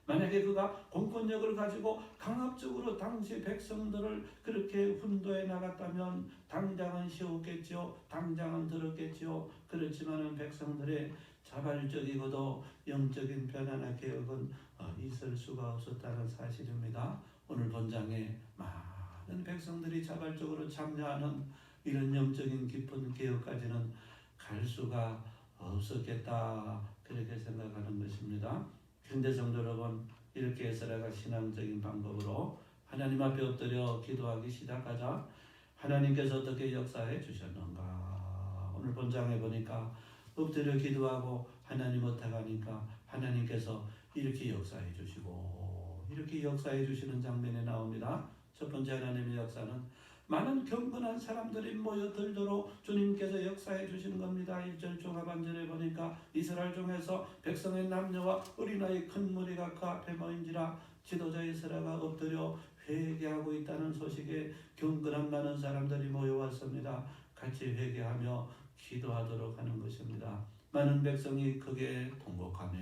만약에 그가 공권력을 가지고 강압적으로 당시 백성들을 그렇게 훈도해 나갔다면 당장은 쉬웠겠지요. 당장은 들었겠지요. 그렇지만은 백성들의 자발적이고도 영적인 변화나 개혁은 있을 수가 없었다는 사실입니다. 오늘 본장에 많은 백성들이 자발적으로 참여하는 이런 영적인 깊은 개혁까지는 갈 수가 없었겠다, 그렇게 생각하는 것입니다. 그런데 성도 여러분, 이렇게 에스라가 신앙적인 방법으로 하나님 앞에 엎드려 기도하기 시작하자 하나님께서 어떻게 역사해 주셨는가. 오늘 본장에 보니까 엎드려 기도하고 하나님 어떡하니까 하나님께서 이렇게 역사해 주시고 이렇게 역사해 주시는 장면이 나옵니다. 첫 번째 하나님의 역사는 많은 경건한 사람들이 모여들도록 주님께서 역사해 주시는 겁니다. 1절 중하반절에 보니까 이스라엘 중에서 백성의 남녀와 어린아이 큰 무리가 그 앞에 모인지라. 지도자 에스라가 엎드려 회개하고 있다는 소식에 경건한 많은 사람들이 모여왔습니다. 같이 회개하며 기도하도록 하는 것입니다. 많은 백성이 크게 통곡하며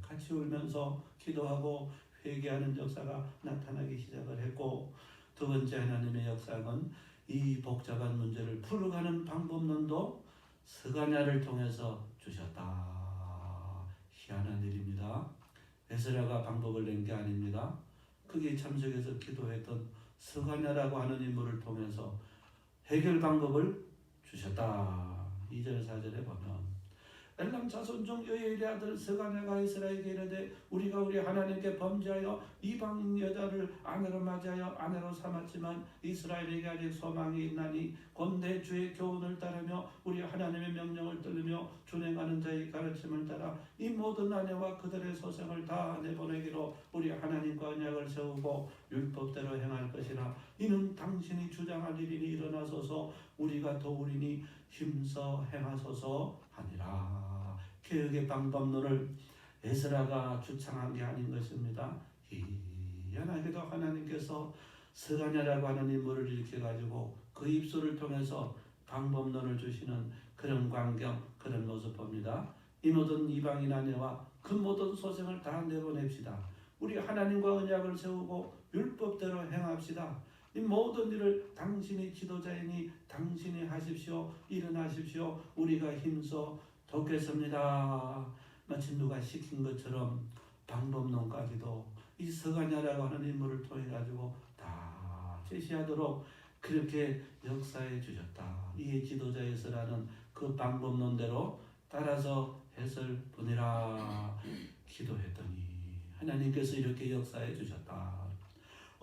같이 울면서 기도하고 회개하는 역사가 나타나기 시작을 했고, 두 번째 하나님의 역사는 이 복잡한 문제를 풀어가는 방법론도 스가랴를 통해서 주셨다. 희한한 일입니다. 에스라가 방법을 낸 게 아닙니다. 거기에 참석해서 기도했던 스가랴라고 하는 인물을 통해서 해결 방법을 주셨다. 2절 4절에 보면 엘람 자손 중 여엘의 아들 스가랴가 에스라에게 이르되 우리가 우리 하나님께 범죄하여 이방 여자를 아내로 맞이하여 아내로 삼았지만 이스라엘에게 아직 소망이 있나니 본대 주의 교훈을 따르며 우리 하나님의 명령을 들으며 준행하는 자의 가르침을 따라 이 모든 아내와 그들의 소생을 다 내보내기로 우리 하나님과 언약을 세우고 율법대로 행할 것이라. 이는 당신이 주장할 일이니 일어나소서 우리가 도우리니 힘써 행하소서 하니라. 개혁의 방법론을 에스라가 주창한 게 아닌 것입니다. 희한하게도 하나님께서 스가랴라고 하는 인물을 일으켜가지고 그 입술을 통해서 방법론을 주시는 그런 광경, 그런 모습 봅니다. 이 모든 이방인 아내와 그 모든 소생을 다 내보냅시다. 우리 하나님과 언약을 세우고 율법대로 행합시다. 이 모든 일을 당신이 지도자이니 당신이 하십시오. 일어나십시오. 우리가 힘써 돕겠습니다. 마치 누가 시킨 것처럼 방법론까지도 이 스가랴라고 하는 인물을 통해 가지고 다 제시하도록 그렇게 역사해 주셨다. 이에 지도자에서라는 그 방법론대로 따라서 했을 뿐이라. 기도했더니 하나님께서 이렇게 역사해 주셨다.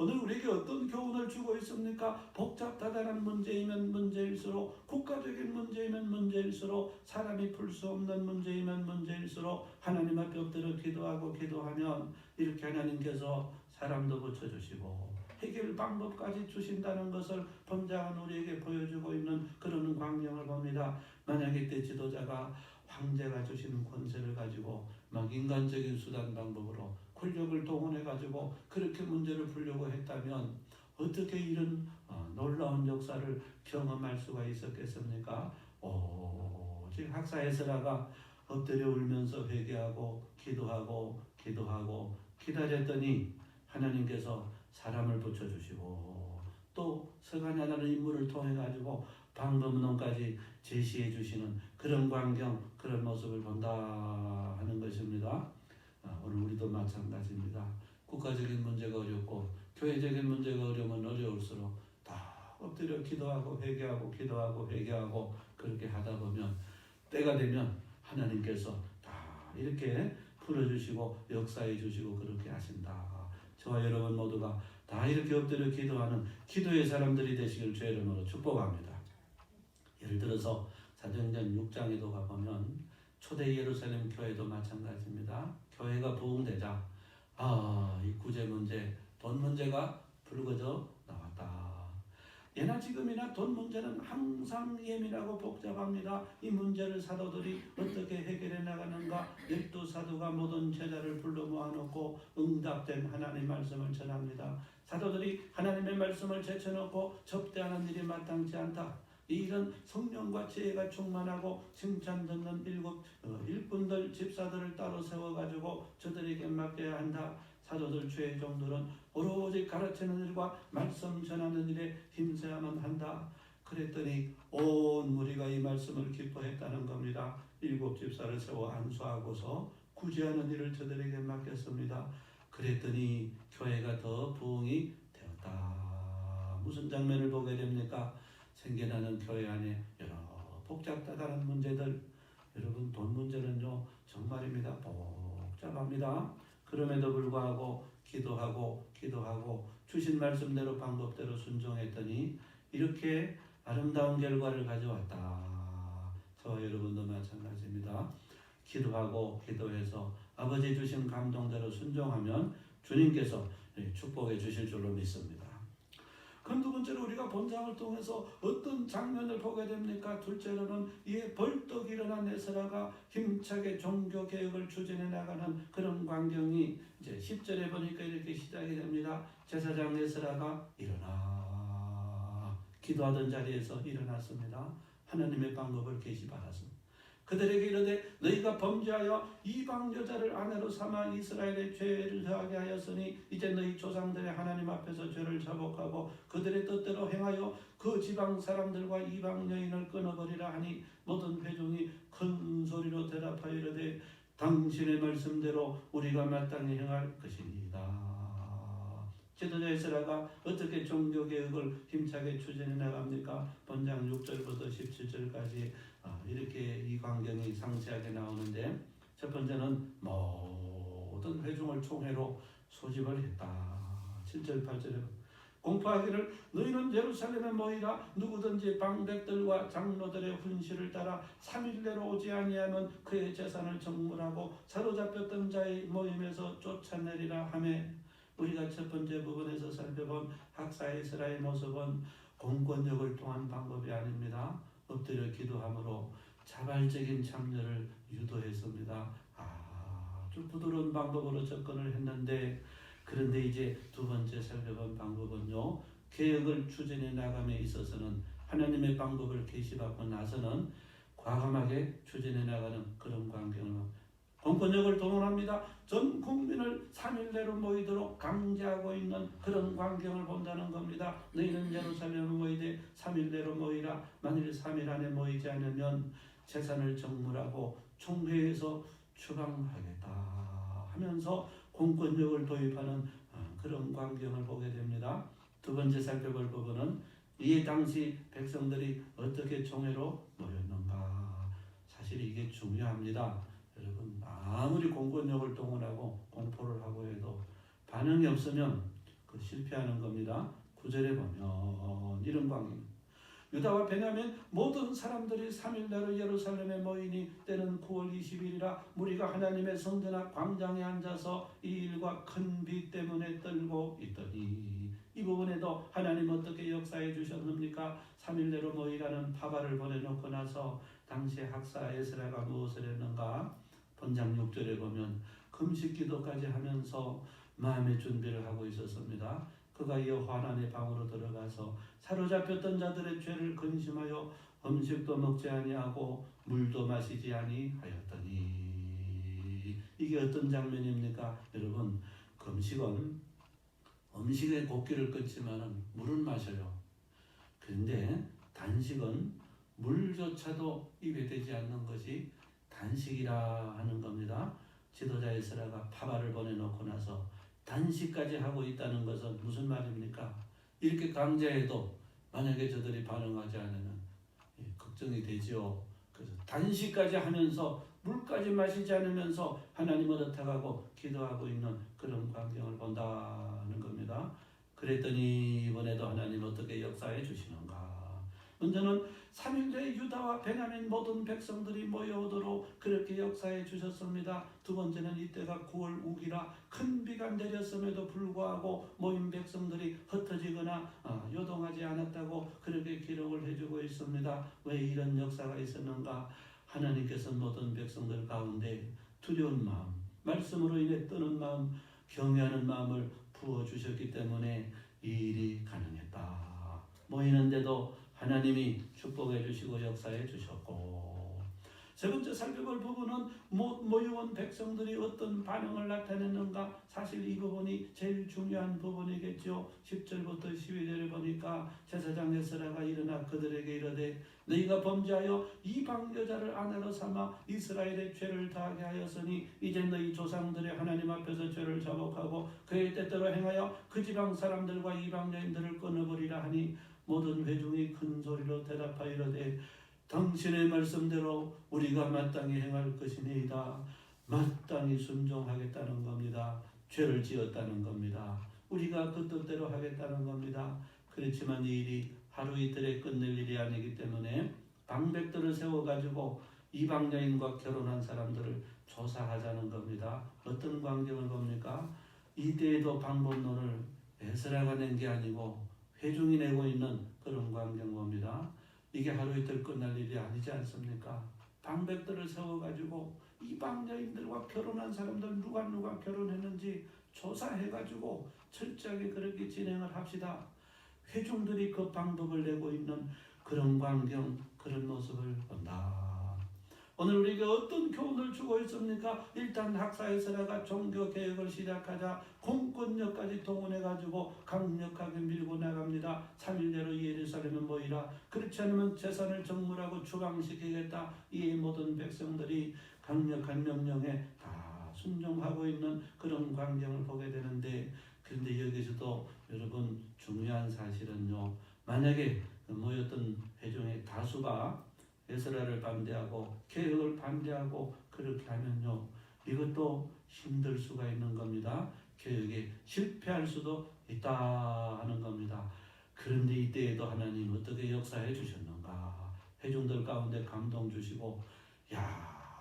오늘 우리에게 어떤 교훈을 주고 있습니까? 복잡다단한 문제이면 문제일수록, 국가적인 문제이면 문제일수록, 사람이 풀 수 없는 문제이면 문제일수록 하나님 앞에 엎드려 기도하면 이렇게 하나님께서 사람도 고쳐주시고 해결 방법까지 주신다는 것을 본장은 우리에게 보여주고 있는 그런 광경을 봅니다. 만약에 때 지도자가 황제가 주시는 권세를 가지고 막 인간적인 수단 방법으로 권력을 동원해가지고 그렇게 문제를 풀려고 했다면 어떻게 이런 놀라운 역사를 경험할 수가 있었겠습니까? 오직 학사 에스라가 엎드려 울면서 회개하고 기도하고 기다렸더니 하나님께서 사람을 붙여주시고 또 서간이라는 인물을 통해 가지고 방법론까지 제시해 주시는 그런 광경, 그런 모습을 본다 하는 것입니다. 오늘 우리도 마찬가지입니다. 국가적인 문제가 어렵고 교회적인 문제가 어려우면 어려울수록 다 엎드려 기도하고 회개하고 기도하고 회개하고 그렇게 하다 보면 때가 되면 하나님께서 다 이렇게 풀어주시고 역사해 주시고 그렇게 하신다. 저와 여러분 모두가 다 이렇게 엎드려 기도하는 기도의 사람들이 되시길 주의 이름으로 축복합니다. 예를 들어서 사도행전 6장에도 가보면 초대 예루살렘 교회도 마찬가지입니다. 교회가 부흥되자 이 구제 문제, 돈 문제가 불거져 나왔다. 예나 지금이나 돈 문제는 항상 예민하고 복잡합니다. 이 문제를 사도들이 어떻게 해결해 나가는가? 12사도가 모든 제자를 불러 모아놓고 응답된 하나님의 말씀을 전합니다. 사도들이 하나님의 말씀을 제쳐놓고 접대하는 일이 마땅치 않다. 이 일은 성령과 지혜가 충만하고 칭찬 듣는 일꾼들 집사들을 따로 세워가지고 저들에게 맡겨야 한다. 사도들 주의 종들은 오로지 가르치는 일과 말씀 전하는 일에 힘써야만 한다. 그랬더니 온 무리가 이 말씀을 기뻐했다는 겁니다. 7 집사를 세워 안수하고서 구제하는 일을 저들에게 맡겼습니다. 그랬더니 교회가 더 부흥이 되었다. 무슨 장면을 보게 됩니까? 생겨나는 교회 안에 여러 복잡하다는 문제들, 여러분 돈 문제는요 정말입니다. 복잡합니다. 그럼에도 불구하고 기도하고 주신 말씀대로 방법대로 순종했더니 이렇게 아름다운 결과를 가져왔다. 저와 여러분도 마찬가지입니다. 기도하고 기도해서 아버지 주신 감동대로 순종하면 주님께서 축복해 주실 줄로 믿습니다. 그럼 두 번째로 우리가 본장을 통해서 어떤 장면을 보게 됩니까? 둘째로는 이에 벌떡 일어난 에스라가 힘차게 종교개혁을 추진해 나가는 그런 광경이 이제 10절에 보니까 이렇게 시작이 됩니다. 제사장 에스라가 일어나 기도하던 자리에서 일어났습니다. 하나님의 방법을 계시받았습니다. 그들에게 이르되 너희가 범죄하여 이방 여자를 아내로 삼아 이스라엘의 죄를 더하게 하였으니 이제 너희 조상들의 하나님 앞에서 죄를 자복하고 그들의 뜻대로 행하여 그 지방 사람들과 이방 여인을 끊어버리라 하니 모든 회중이 큰 소리로 대답하여 이르되 당신의 말씀대로 우리가 마땅히 행할 것이니이다. 지도자 에스라가 어떻게 종교개혁을 힘차게 추진해 나갑니까? 본장 6절부터 17절까지 이렇게 이 광경이 상세하게 나오는데 첫 번째는 모든 회중을 총회로 소집을 했다. 7절 8절에 공포하기를 너희는 예루살렘에 모이라 누구든지 방백들과 장로들의 훈시를 따라 3일 내로 오지 아니하면 그의 재산을 정물하고 사로잡혔던 자의 모임에서 쫓아내리라 하며 우리가 첫 번째 부분에서 살펴본 학사 에스라의 모습은 공권력을 통한 방법이 아닙니다. 엎드려 기도함으로 자발적인 참여를 유도했습니다. 아주 부드러운 방법으로 접근을 했는데 그런데 이제 두 번째 살펴본 방법은요. 개혁을 추진해 나감에 있어서는 하나님의 방법을 계시받고 나서는 과감하게 추진해 나가는 그런 광경을 공권력을 동원합니다. 전 국민을 3일 내로 모이도록 강제하고 있는 그런 광경을 본다는 겁니다. 너희는 예루살렘에 모이되 3일 내로 모이라. 만일 3일 안에 모이지 않으면 재산을 정물하고 총회에서 추방하겠다 하면서 공권력을 도입하는 그런 광경을 보게 됩니다. 두 번째 살펴볼 부분은 이 당시 백성들이 어떻게 총회로 모였는가. 사실 이게 중요합니다. 여러분 아무리 공권력을 동원하고 공포를 하고 해도 반응이 없으면 그 실패하는 겁니다. 9절에 보면 이런 광경. 유다와 베냐민 모든 사람들이 3일 내로 예루살렘에 모이니 때는 9월 20일이라 무리가 하나님의 성전 앞 광장에 앉아서 이 일과 큰 비 때문에 떨고 있더니 이 부분에도 하나님 어떻게 역사해 주셨습니까? 3일 내로 모이라는 파발을 보내놓고 나서 당시 학사 에스라가 무엇을 했는가? 본장 6절에 보면 금식 기도까지 하면서 마음의 준비를 하고 있었습니다. 그가 여호와 하나님의 방으로 들어가서 사로잡혔던 자들의 죄를 근심하여 음식도 먹지 아니하고 물도 마시지 아니하였더니 이게 어떤 장면입니까? 여러분 금식은 음식에 곡기를 끊지만은 물은 마셔요. 그런데 단식은 물조차도 입에 대지 않는 것이 단식이라 하는 겁니다. 지도자 에스라가 파바를 보내놓고 나서 단식까지 하고 있다는 것은 무슨 말입니까? 이렇게 강제해도 만약에 저들이 반응하지 않으면 걱정이 되지요. 그래서 단식까지 하면서 물까지 마시지 않으면서 하나님을 의탁하고 기도하고 있는 그런 광경을 본다는 겁니다. 그랬더니 이번에도 하나님 어떻게 역사해 주시는가? 먼저는 3일 내에 유다와 베냐민 모든 백성들이 모여오도록 그렇게 역사해 주셨습니다. 두 번째는 이때가 9월 우기라 큰 비가 내렸음에도 불구하고 모인 백성들이 흩어지거나 요동하지 않았다고 그렇게 기록을 해주고 있습니다. 왜 이런 역사가 있었는가? 하나님께서 모든 백성들 가운데 두려운 마음, 말씀으로 인해 떠는 마음, 경외하는 마음을 부어주셨기 때문에 이 일이 가능했다. 모이는데도 하나님이 축복해 주시고 역사해 주셨고, 세 번째 살펴볼 부분은 모여온 백성들이 어떤 반응을 나타냈는가. 사실 이 부분이 제일 중요한 부분이겠죠. 10절부터 12절을 보니까 제사장 에스라가 일어나 그들에게 이르되 너희가 범죄하여 이방 여자를 아내로 삼아 이스라엘의 죄를 다하게 하였으니 이제 너희 조상들의 하나님 앞에서 죄를 자복하고 그의 때대로 행하여 그 지방 사람들과 이방 여인들을 끊어버리라 하니 모든 회중이 큰 소리로 대답하이르되 당신의 말씀대로 우리가 마땅히 행할 것이니이다. 마땅히 순종하겠다는 겁니다. 죄를 지었다는 겁니다. 우리가 그 뜻대로 하겠다는 겁니다. 그렇지만 이 일이 하루 이틀에 끝낼 일이 아니기 때문에 방백들을 세워가지고 이방 여인과 결혼한 사람들을 조사하자는 겁니다. 어떤 광경을 봅니까? 이때에도 방법론을 에스라가 낸 게 아니고 회중이 내고 있는 그런 광경 봅니다. 이게 하루 이틀 끝날 일이 아니지 않습니까? 방백들을 세워가지고 이방 여인들과 결혼한 사람들 누가 결혼했는지 조사해가지고 철저하게 그렇게 진행을 합시다. 회중들이 그 방법을 내고 있는 그런 광경, 그런 모습을 본다. 오늘 우리에게 어떤 교훈을 주고 있습니까? 일단 학사에스라가 종교개혁을 시작하자 공권력까지 동원해가지고 강력하게 밀고 나갑니다. 3일 내로 예루살렘에 모이라. 그렇지 않으면 재산을 정물하고 추방시키겠다. 이 모든 백성들이 강력한 명령에 다 순종하고 있는 그런 광경을 보게 되는데, 그런데 여기서도 여러분 중요한 사실은요, 만약에 모였던 회중의 다수가 에스라를 반대하고 개혁을 반대하고 그렇게 하면요, 이것도 힘들 수가 있는 겁니다. 개혁에 실패할 수도 있다 하는 겁니다. 그런데 이때에도 하나님 어떻게 역사해 주셨는가? 회중들 가운데 감동 주시고,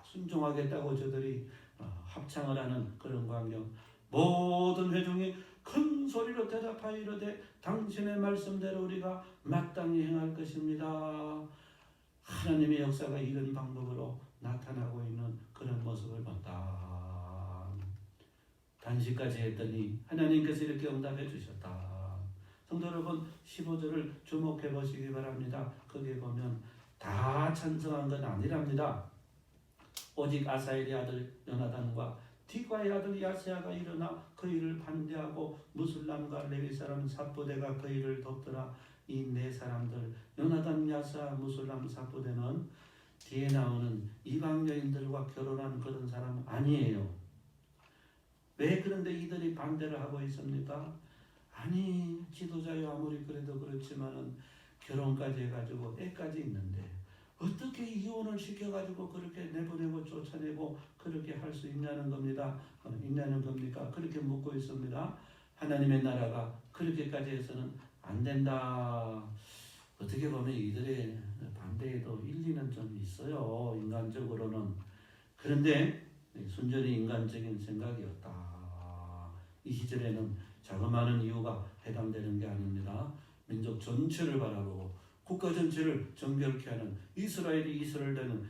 순종하겠다고 저들이 합창을 하는 그런 광경. 모든 회중이 큰 소리로 대답하이르되 당신의 말씀대로 우리가 마땅히 행할 것입니다. 하나님의 역사가 이런 방법으로 나타나고 있는 그런 모습을 본다. 단식까지 했더니 하나님께서 이렇게 응답해 주셨다. 성도 여러분, 15절을 주목해 보시기 바랍니다. 거기에 보면 다 찬성한 건 아니랍니다. 오직 아사엘의 아들 요나단과 디과의 아들 야세아가 일어나 그 일을 반대하고 무술람과 레위 사람 삽부대가 그 일을 돕더라. 이 네 사람들, 요나단, 야세아, 무술람, 삽부대는 뒤에 나오는 이방 여인들과 결혼한 그런 사람 아니에요. 왜 그런데 이들이 반대를 하고 있습니까? 아니, 지도자요 아무리 그래도 그렇지만은 결혼까지 해가지고 애까지 있는데 어떻게 이혼을 시켜가지고 그렇게 내보내고 쫓아내고 그렇게 할 수 있냐는 겁니다. 있냐는 겁니까? 그렇게 묻고 있습니다. 하나님의 나라가 그렇게까지 해서는 안 된다. 어떻게 보면 이들의 반대에도 일리는 좀 있어요. 인간적으로는. 그런데 순전히 인간적인 생각이었다. 이 시절에는 자그마한 이유가 해당되는 게 아닙니다. 민족 전체를 바라보고 국가 전체를 정결케 하는 이스라엘이 이스라엘되는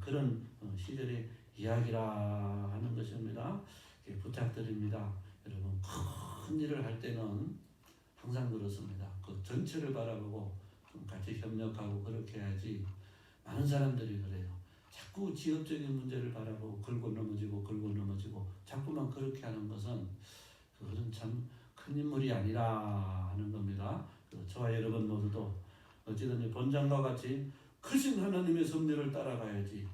그런 시절의 이야기라 하는 것입니다. 부탁드립니다. 여러분, 큰 일을 할 때는 항상 그렇습니다. 그 전체를 바라보고 좀 같이 협력하고 그렇게 해야지. 많은 사람들이 그래요. 자꾸 지역적인 문제를 바라보고 긁고 넘어지고 자꾸만 그렇게 하는 것은 그것은 참 큰 인물이 아니라 하는 겁니다. 그래서 저와 여러분 모두도 어찌든지 본장과 같이 크신 하나님의 섭리를 따라가야지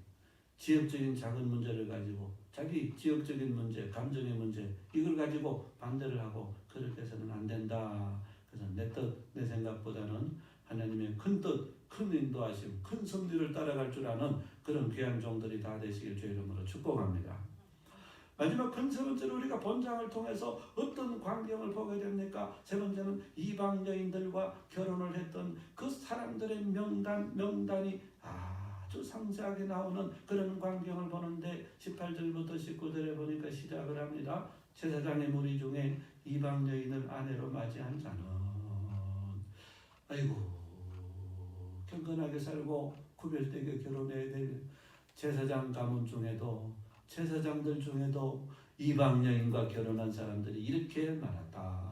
지역적인 작은 문제를 가지고 자기 지역적인 문제, 감정의 문제 이걸 가지고 반대를 하고 그렇게 해서는 안 된다. 그래서 내 뜻, 내 생각보다는 하나님의 큰 뜻, 큰 인도하심, 큰 섭리를 따라갈 줄 아는 그런 귀한 종들이 다 되시길 주의 이름으로 축복합니다. 마지막 큰 세 번째로 우리가 본장을 통해서 어떤 광경을 보게 됩니까? 세 번째는 이방 여인들과 결혼을 했던 그 사람들의 명단이 아주 상세하게 나오는 그런 광경을 보는데 18절부터 19절에 보니까 시작을 합니다. 제사장의 무리 중에 이방 여인을 아내로 맞이한 자는 아이고 경건하게 살고 구별되게 결혼해야 될 제사장 가문 중에도 제사장들 중에도 이방 여인과 결혼한 사람들이 이렇게 많았다.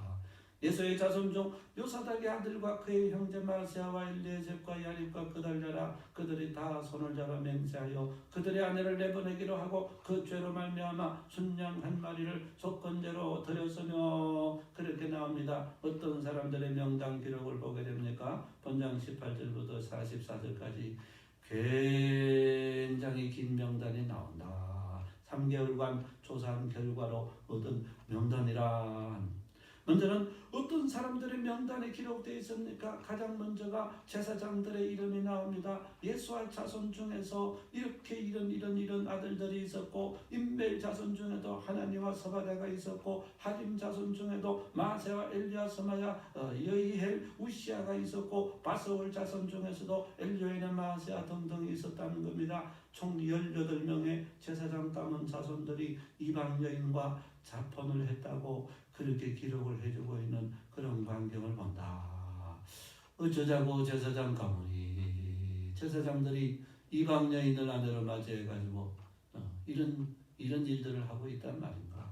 예수의 자손 중 요사닥의 아들과 그의 형제 마세아와 엘리에셀과 야립과 그달랴라 그들이 다 손을 잡아 맹세하여 그들의 아내를 내보내기로 하고 그 죄로 말미암아 순양 한 마리를 속건제로 드렸으며 그렇게 나옵니다. 어떤 사람들의 명단 기록을 보게 됩니까? 본장 18절부터 44절까지 굉장히 긴 명단이 나온다. 3개월간 조사한 결과로 얻은 명단이라. 먼저는 어떤 사람들의 명단에 기록되어 있습니까? 가장 먼저가 제사장들의 이름이 나옵니다. 예수와 자손 중에서 이렇게 이런 아들들이 있었고 임멜 자손 중에도 하나니와 서바다가 있었고 하림 자손 중에도 마세와 엘리야 스마야 여이헬 우시아가 있었고 바스올 자손 중에서도 엘요에나 마세아 등등이 있었다는 겁니다. 총 18명의 제사장 가문 자손들이 이방 여인과 자폰을 했다고 그렇게 기록을 해주고 있는 그런 광경을 본다. 어쩌자고 제사장 가문이 제사장들이 이방 여인을 아내로 맞이해가지고 이런 일들을 하고 있단 말인가.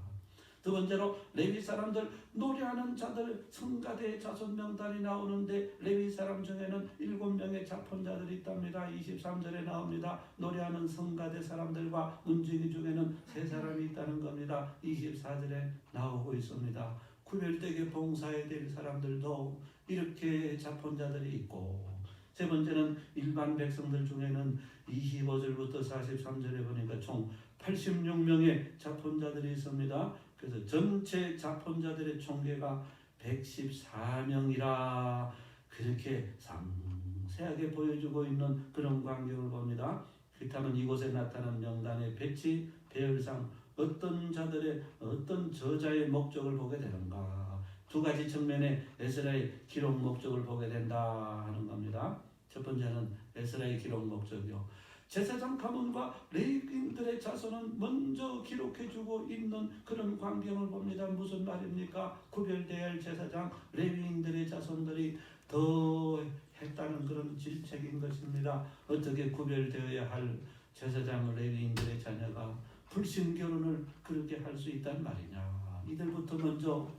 두 번째로 레위 사람들 노래하는 자들 성가대 자손 명단이 나오는데 레위 사람 중에는 7명의 자폰자들이 있답니다. 23절에 나옵니다. 노래하는 성가대 사람들과 문지기 중에는 3사람이 있다는 겁니다. 24절에 나오고 있습니다. 구별되게 봉사해야 될 사람들도 이렇게 자폰자들이 있고 세 번째는 일반 백성들 중에는 25절부터 43절에 보니까 총 86명의 자폰자들이 있습니다. 그래서 전체 자폰자들의 총계가 114명이라 그렇게 상세하게 보여주고 있는 그런 광경을 봅니다. 그렇다면 이곳에 나타난 명단의 배치, 배열상 어떤 자들의 어떤 저자의 목적을 보게 되는가. 두 가지 측면의 에스라의 기록 목적을 보게 된다 하는 겁니다. 첫 번째는 에스라의 기록 목적이요. 제사장 가문과 레위인들의 자손은 먼저 기록해주고 있는 그런 광경을 봅니다. 무슨 말입니까? 구별되어야 할 제사장 레위인들의 자손들이 더 했다는 그런 질책인 것입니다. 어떻게 구별되어야 할 제사장 레위인들의 자녀가 불신결혼을 그렇게 할 수 있단 말이냐. 이들부터 먼저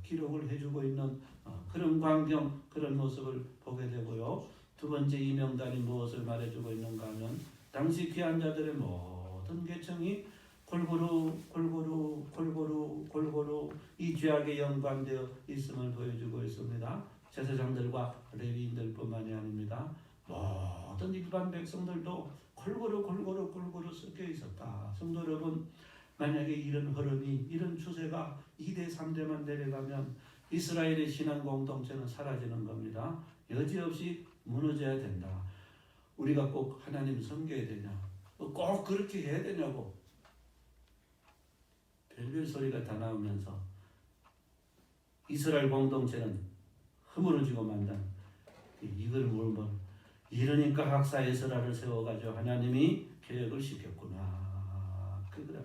기록을 해주고 있는 그런 광경, 그런 모습을 보게 되고요. 두 번째 이 명단이 무엇을 말해주고 있는가 하면 당시 귀한 자들의 모든 계층이 골고루 이 죄악에 연관되어 있음을 보여주고 있습니다. 제사장들과 레위인들뿐만이 아닙니다. 모든 일반 백성들도 골고루 섞여 있었다. 성도 여러분, 만약에 이런 흐름이 이런 추세가 2대 3대만 내려가면 이스라엘의 신앙 공동체는 사라지는 겁니다. 여지없이 무너져야 된다. 우리가 꼭 하나님 섬겨야 되냐? 꼭 그렇게 해야 되냐고 별별 소리가 다 나오면서 이스라엘 공동체는 허물어지고 만다. 이걸 뭘 이러니까 학사 에스라를 세워가지고 하나님이 개혁을 시켰구나. 그거다.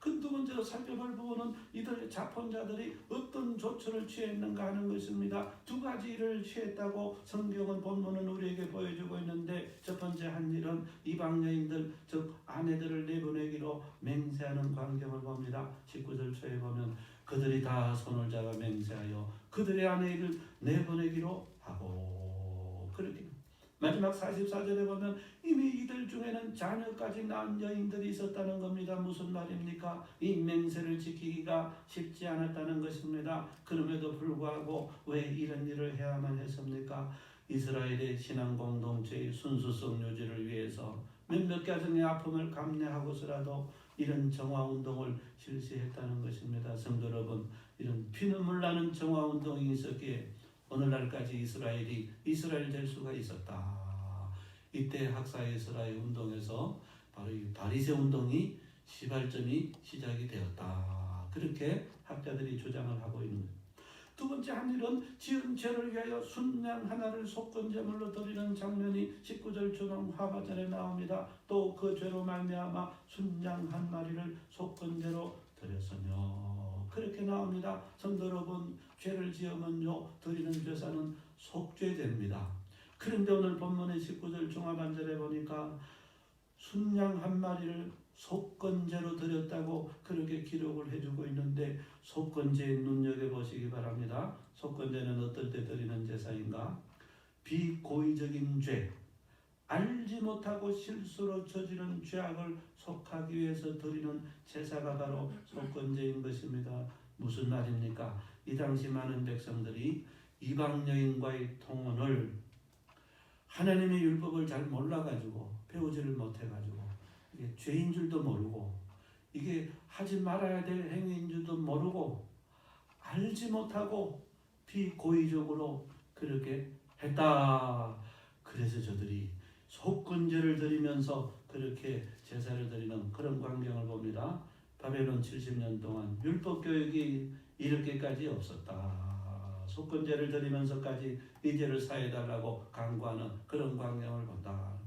그 두 번째로 살펴볼 부분은 이들 자폰자들이 어떤 조처를 취했는가 하는 것입니다. 두 가지 일을 취했다고 성경은 본문은 우리에게 보여주고 있는데 첫 번째 한 일은 이방 여인들 즉 아내들을 내보내기로 맹세하는 광경을 봅니다. 19절 초에 보면 그들이 다 손을 잡아 맹세하여 그들의 아내를 내보내기로 하고 그렇게 마지막 44절에 보면 이미 이들 중에는 자녀까지 낳은 여인들이 있었다는 겁니다. 무슨 말입니까? 이 맹세를 지키기가 쉽지 않았다는 것입니다. 그럼에도 불구하고 왜 이런 일을 해야만 했습니까? 이스라엘의 신앙 공동체의 순수성 유지를 위해서 몇몇 가정의 아픔을 감내하고서라도 이런 정화운동을 실시했다는 것입니다. 성도 여러분, 이런 피눈물 나는 정화운동이 있었기에 오늘날까지 이스라엘이 이스라엘 될 수가 있었다. 이때 학사이스라엘 운동에서 바로 이 바리새 운동이 시발점이 시작이 되었다. 그렇게 학자들이 주장을 하고 있는 거예요. 두 번째 한 일은 지은 죄를 위하여 순양 하나를 속건 제물로 드리는 장면이 19절 중앙 하반절에 나옵니다. 또 그 죄로 말미암아 순양 한 마리를 속건제로 드렸으며 그렇게 나옵니다. 성도 여러분, 죄를 지으면요 드리는 제사는 속죄제입니다. 그런데 오늘 본문의 19절 중하반절에 보니까 순양 한 마리를 속건제로 드렸다고 그렇게 기록을 해주고 있는데 속건제에 눈여겨보시기 바랍니다. 속건제는 어떨 때 드리는 제사인가? 비고의적인 죄, 알지 못하고 실수로 저지른 죄악을 속하기 위해서 드리는 제사가 바로 속건제인 것입니다. 무슨 말입니까? 이 당시 많은 백성들이 이방 여인과의 통혼을 하나님의 율법을 잘 몰라가지고 배우지를 못해가지고 이게 죄인 줄도 모르고 이게 하지 말아야 될 행위인 줄도 모르고 알지 못하고 비고의적으로 그렇게 했다. 그래서 저들이 속건제를 드리면서 그렇게 제사를 드리는 그런 광경을 봅니다. 바벨론 70년 동안 율법 교육이 이렇게까지 없었다. 속건제를 드리면서까지 이 죄를 사해달라고 강구하는 그런 광경을 본다.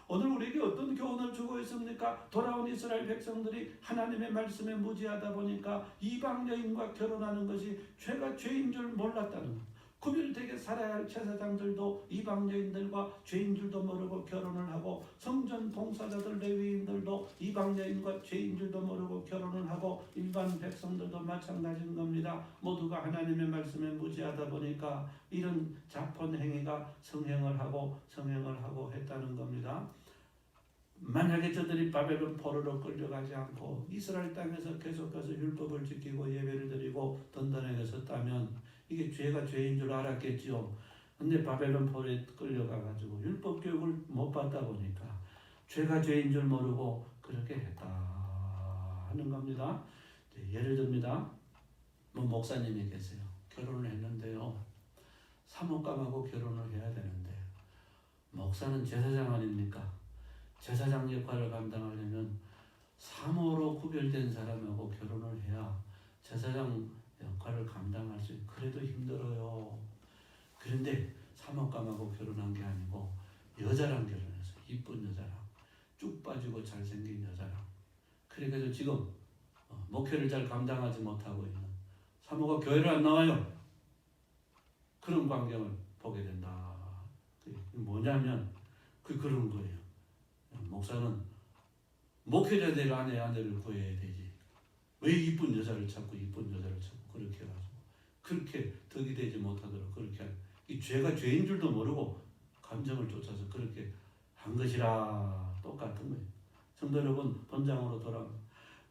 오늘 우리에게 어떤 교훈을 주고 있습니까? 돌아온 이스라엘 백성들이 하나님의 말씀에 무지하다 보니까 이방 여인과 결혼하는 것이 죄가 죄인 줄 몰랐다는 것. 구별되게 살아야 할 제사장들도 이방 여인들과 죄인 줄도 모르고 결혼을 하고 성전 봉사자들 레위인들도 이방 여인과 죄인 줄도 모르고 결혼을 하고 일반 백성들도 마찬가지인 겁니다. 모두가 하나님의 말씀에 무지하다 보니까 이런 자폰 행위가 성행을 하고 했다는 겁니다. 만약에 저들이 바벨론 포로로 끌려가지 않고 이스라엘 땅에서 계속해서 율법을 지키고 예배를 드리고 든든하게 섰다면 이게 죄가 죄인 줄 알았겠지요. 근데 바벨론 포로에 끌려가가지고 율법 교육을 못 받다 보니까 죄가 죄인 줄 모르고 그렇게 했다 하는 겁니다. 예를 듭니다. 목사님이 계세요. 결혼을 했는데요. 사모감하고 결혼을 해야 되는데 목사는 제사장 아닙니까? 제사장 역할을 감당하려면 사모로 구별된 사람하고 결혼을 해야 제사장 역할을 감당할 수 있고 그래도 힘들어요. 그런데 사모감하고 결혼한 게 아니고 여자랑 결혼했어요. 이쁜 여자랑 쭉 빠지고 잘생긴 여자랑. 그래서 지금 목회를 잘 감당하지 못하고 있는 사모가 교회를 안 나와요. 그런 광경을 보게 된다. 뭐냐면 그런 거예요. 목사는 목회자 될 아내를 구해야 되지. 왜 이쁜 여자를 찾고 그렇게 해가지고 그렇게 덕이 되지 못하도록 그렇게 이 죄가 죄인 줄도 모르고 감정을 쫓아서 그렇게 한 것이라 똑같은 거예요. 성도 여러분, 본장으로 돌아옵니다.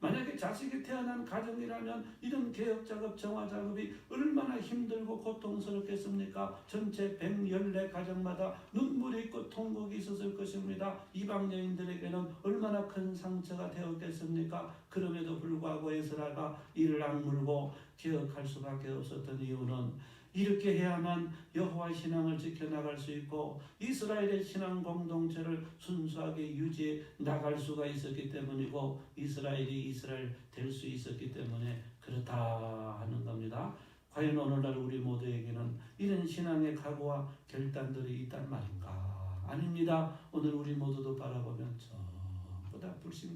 만약에 자식이 태어난 가정이라면 이런 개혁 작업, 정화 작업이 얼마나 힘들고 고통스럽겠습니까? 전체 114가정마다 눈물이 있고 통곡이 있었을 것입니다. 이방 여인들에게는 얼마나 큰 상처가 되었겠습니까? 그럼에도 불구하고 에스라가 이를 악물고 개혁할 수밖에 없었던 이유는 이렇게 해야만 여호와 신앙을 지켜나갈 수 있고 이스라엘의 신앙 공동체를 순수하게 유지해 나갈 수가 있었기 때문이고 이스라엘이 이스라엘 될 수 있었기 때문에 그렇다 하는 겁니다. 과연 오늘날 우리 모두에게는 이런 신앙의 각오와 결단들이 있단 말인가? 아닙니다. 오늘 우리 모두도 바라보면 전부 다 불신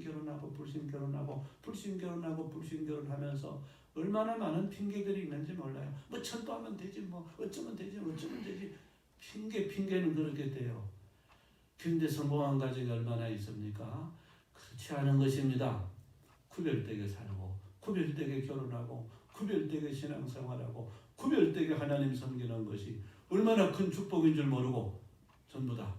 결혼하면서 얼마나 많은 핑계들이 있는지 몰라요. 뭐 천도하면 되지, 뭐 어쩌면 되지. 핑계는 그렇게 돼요. 그런데 성공한 가정이 얼마나 있습니까? 그렇지 않은 것입니다. 구별되게 살고, 구별되게 결혼하고, 구별되게 신앙생활하고, 구별되게 하나님 섬기는 것이 얼마나 큰 축복인 줄 모르고 전부 다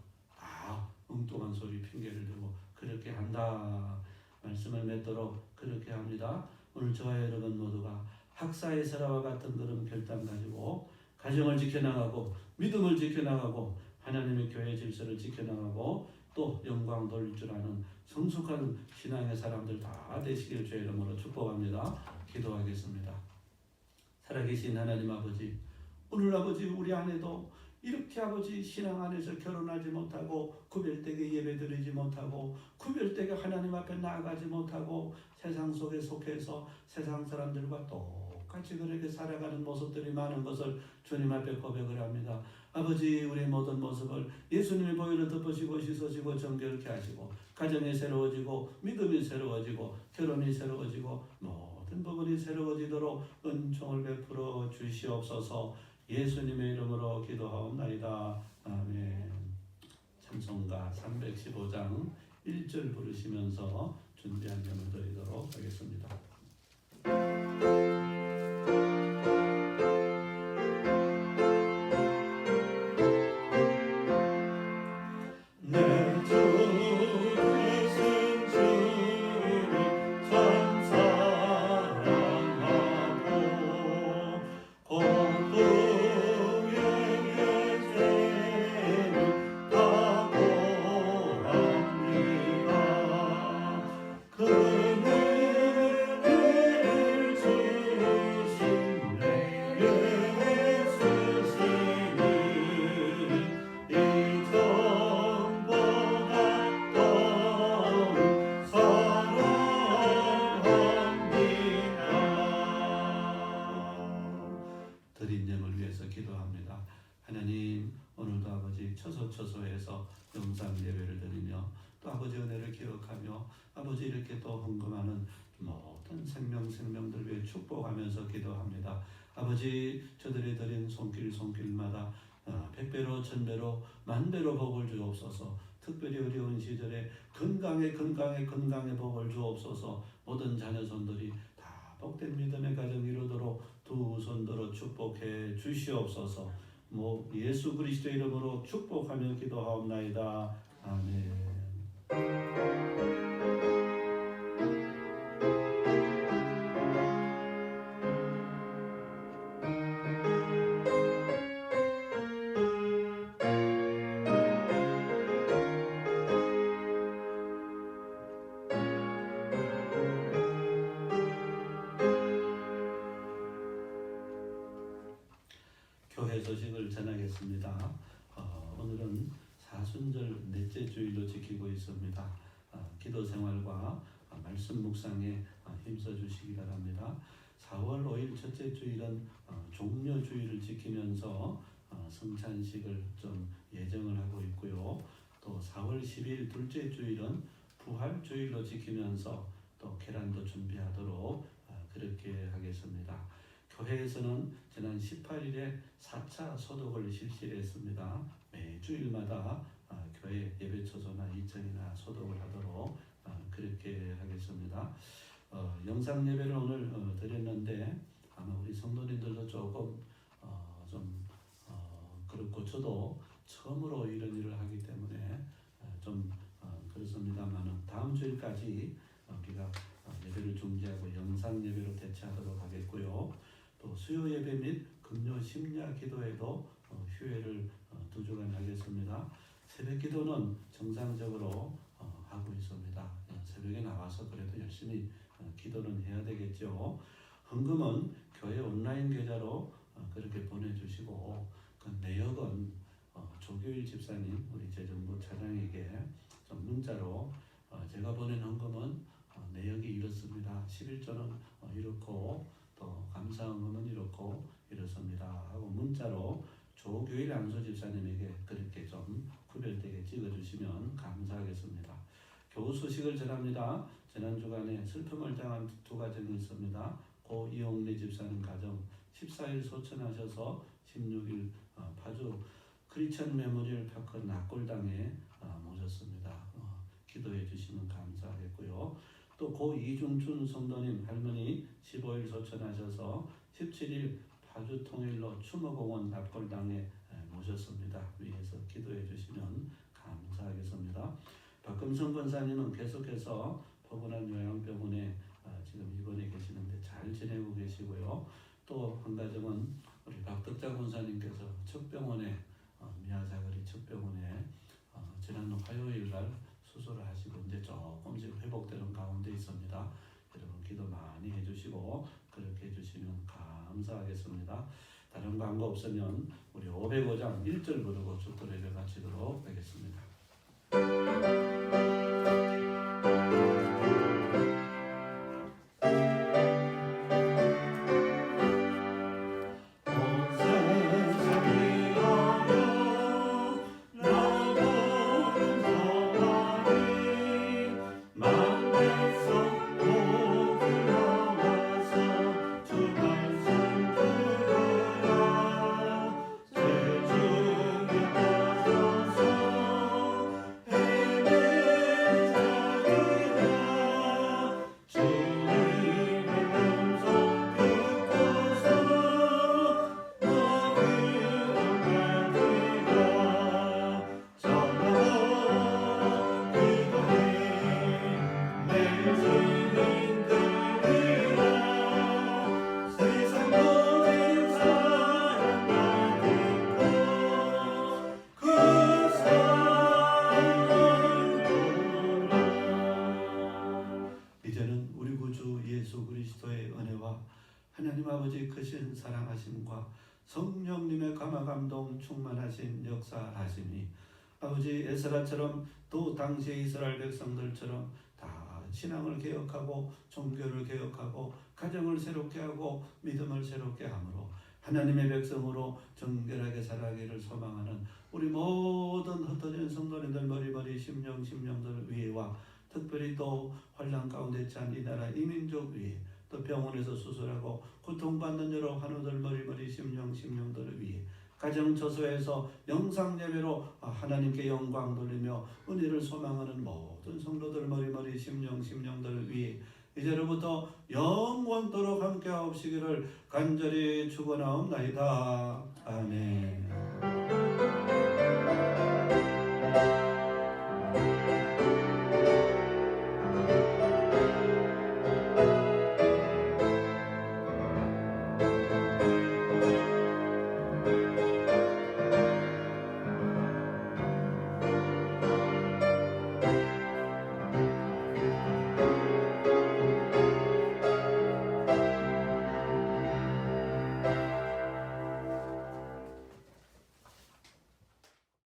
엉뚱한 소리 핑계를 대고 그렇게 한다 말씀을 맺도록 그렇게 합니다. 오늘 저와 여러분 모두가 학사에서라와 같은 그런 결단 가지고 가정을 지켜나가고 믿음을 지켜나가고 하나님의 교회 질서를 지켜나가고 또 영광 돌릴 줄 아는 성숙한 신앙의 사람들 다 되시길 주의 이름으로 축복합니다. 기도하겠습니다. 살아계신 하나님 아버지, 오늘 아버지 우리 안에도 이렇게 아버지 신앙 안에서 결혼하지 못하고 구별되게 예배드리지 못하고 구별되게 하나님 앞에 나아가지 못하고 세상 속에 속해서 세상 사람들과 똑같이 그렇게 살아가는 모습들이 많은 것을 주님 앞에 고백을 합니다. 아버지 우리의 모든 모습을 예수님의 보혈로 덮으시고 씻으시고 정결케 하시고 가정이 새로워지고 믿음이 새로워지고 결혼이 새로워지고 모든 부분이 새로워지도록 은총을 베풀어 주시옵소서. 예수님의 이름으로 기도하옵나이다. 아멘. 찬송가 315장 1절 부르시면서 준비한 점을 드리도록 하겠습니다. 처소처소에서 영상 예배를 드리며 또 아버지 은혜를 기억하며 아버지 이렇게 또 헌금하는 모든 생명들 위해 축복하면서 기도합니다. 아버지 저들이 드린 손길마다 100배로 1000배로 만배로 복을 주옵소서. 특별히 어려운 시절에 건강에 복을 주옵소서. 모든 자녀손들이 다 복된 믿음의 가정 이루도록 두 손들어 축복해 주시옵소서. 예수 그리스도의 이름으로 축복하며 기도하옵나이다. 아멘. 교회 소식을 전하겠습니다. 오늘은 사순절 넷째 주일로 지키고 있습니다. 기도 생활과 말씀 묵상에 힘써 주시기 바랍니다. 4월 5일 첫째 주일은 종려 주일을 지키면서 성찬식을 좀 예정을 하고 있고요. 또 4월 10일 둘째 주일은 부활 주일로 지키면서 또 계란도 준비하도록 그렇게 하겠습니다. 교회에서는 지난 18일에 4차 소독을 실시했습니다. 매주일마다 교회 예배처소나 이천이나 소독을 하도록 그렇게 하겠습니다. 영상 예배를 오늘 드렸는데 아마 우리 성도님들도 조금 좀 그렇고 저도 처음으로 이런 일을 하기 때문에 좀 그렇습니다만 다음 주일까지 우리가 예배를 중지하고 영상 예배로 대체하도록 하겠고요. 또 수요 예배 및 금요 심야 기도에도 휴회를 2주간 하겠습니다. 새벽 기도는 정상적으로 하고 있습니다. 새벽에 나와서 그래도 열심히 기도는 해야 되겠죠. 헌금은 교회 온라인 계좌로 그렇게 보내주시고 그 내역은 조교일 집사님 우리 재정부 차장에게 좀 문자로 제가 보낸 헌금은 내역이 이렇습니다. 11조는 이렇고 또 감사헌금은 이렇습니다 하고 문자로 조교일 안수 집사님에게 그렇게 좀 구별되게 찍어주시면 감사하겠습니다. 교우 소식을 전합니다. 지난 주간에 슬픔을 당한 두 가정이 있습니다. 고 이용래 집사님 가정 14일 소천하셔서 16일 파주 크리스천 메모리얼 파크 낙골당에 모셨습니다. 기도해 주시면 감사하겠고요. 또 고 이중춘 성도님 할머니 15일 소천하셔서 17일 파주 통일로 추모공원 낙골당에 모셨습니다. 위에서 기도해 주시면 감사하겠습니다. 박금성 권사님은 계속해서 포근한 요양병원에 지금 입원해 계시는데 잘 지내고 계시고요. 또 한 가정은 우리 박덕자 권사님께서 척병원에 미아사거리 척병원에 지난 화요일 날 수술을 하시고 이제 조금씩 회복되는 가운데 있습니다. 여러분 기도 많이 해주시고 그렇게 해주시면 감사하겠습니다. 다른 광고 없으면 우리 505장 1절 부르고 축도를 마치도록 하겠습니다. 이제는 우리 구주 예수 그리스도의 은혜와 하나님 아버지 크신 사랑하심과 성령님의 감화감동 충만하신 역사하심이 아버지 에스라처럼 또 당시 이스라엘 백성들처럼 다 신앙을 개혁하고 종교를 개혁하고 가정을 새롭게 하고 믿음을 새롭게 함으로 하나님의 백성으로 정결하게 살아가기를 소망하는 우리 모든 흩어진 성도님들 머리머리 심령들 위에와 특별히 또 환난 가운데 찬 이 나라 이민족 위에 또 병원에서 수술하고 고통받는 여러 환우들 머리머리 심령들을 위해 가정 처소에서 영상 예배로 하나님께 영광 돌리며 은혜를 소망하는 모든 성도들 머리머리 심령들을 위해 이제로부터 영원토록 함께하옵시기를 간절히 축원하옵나이다. 아멘.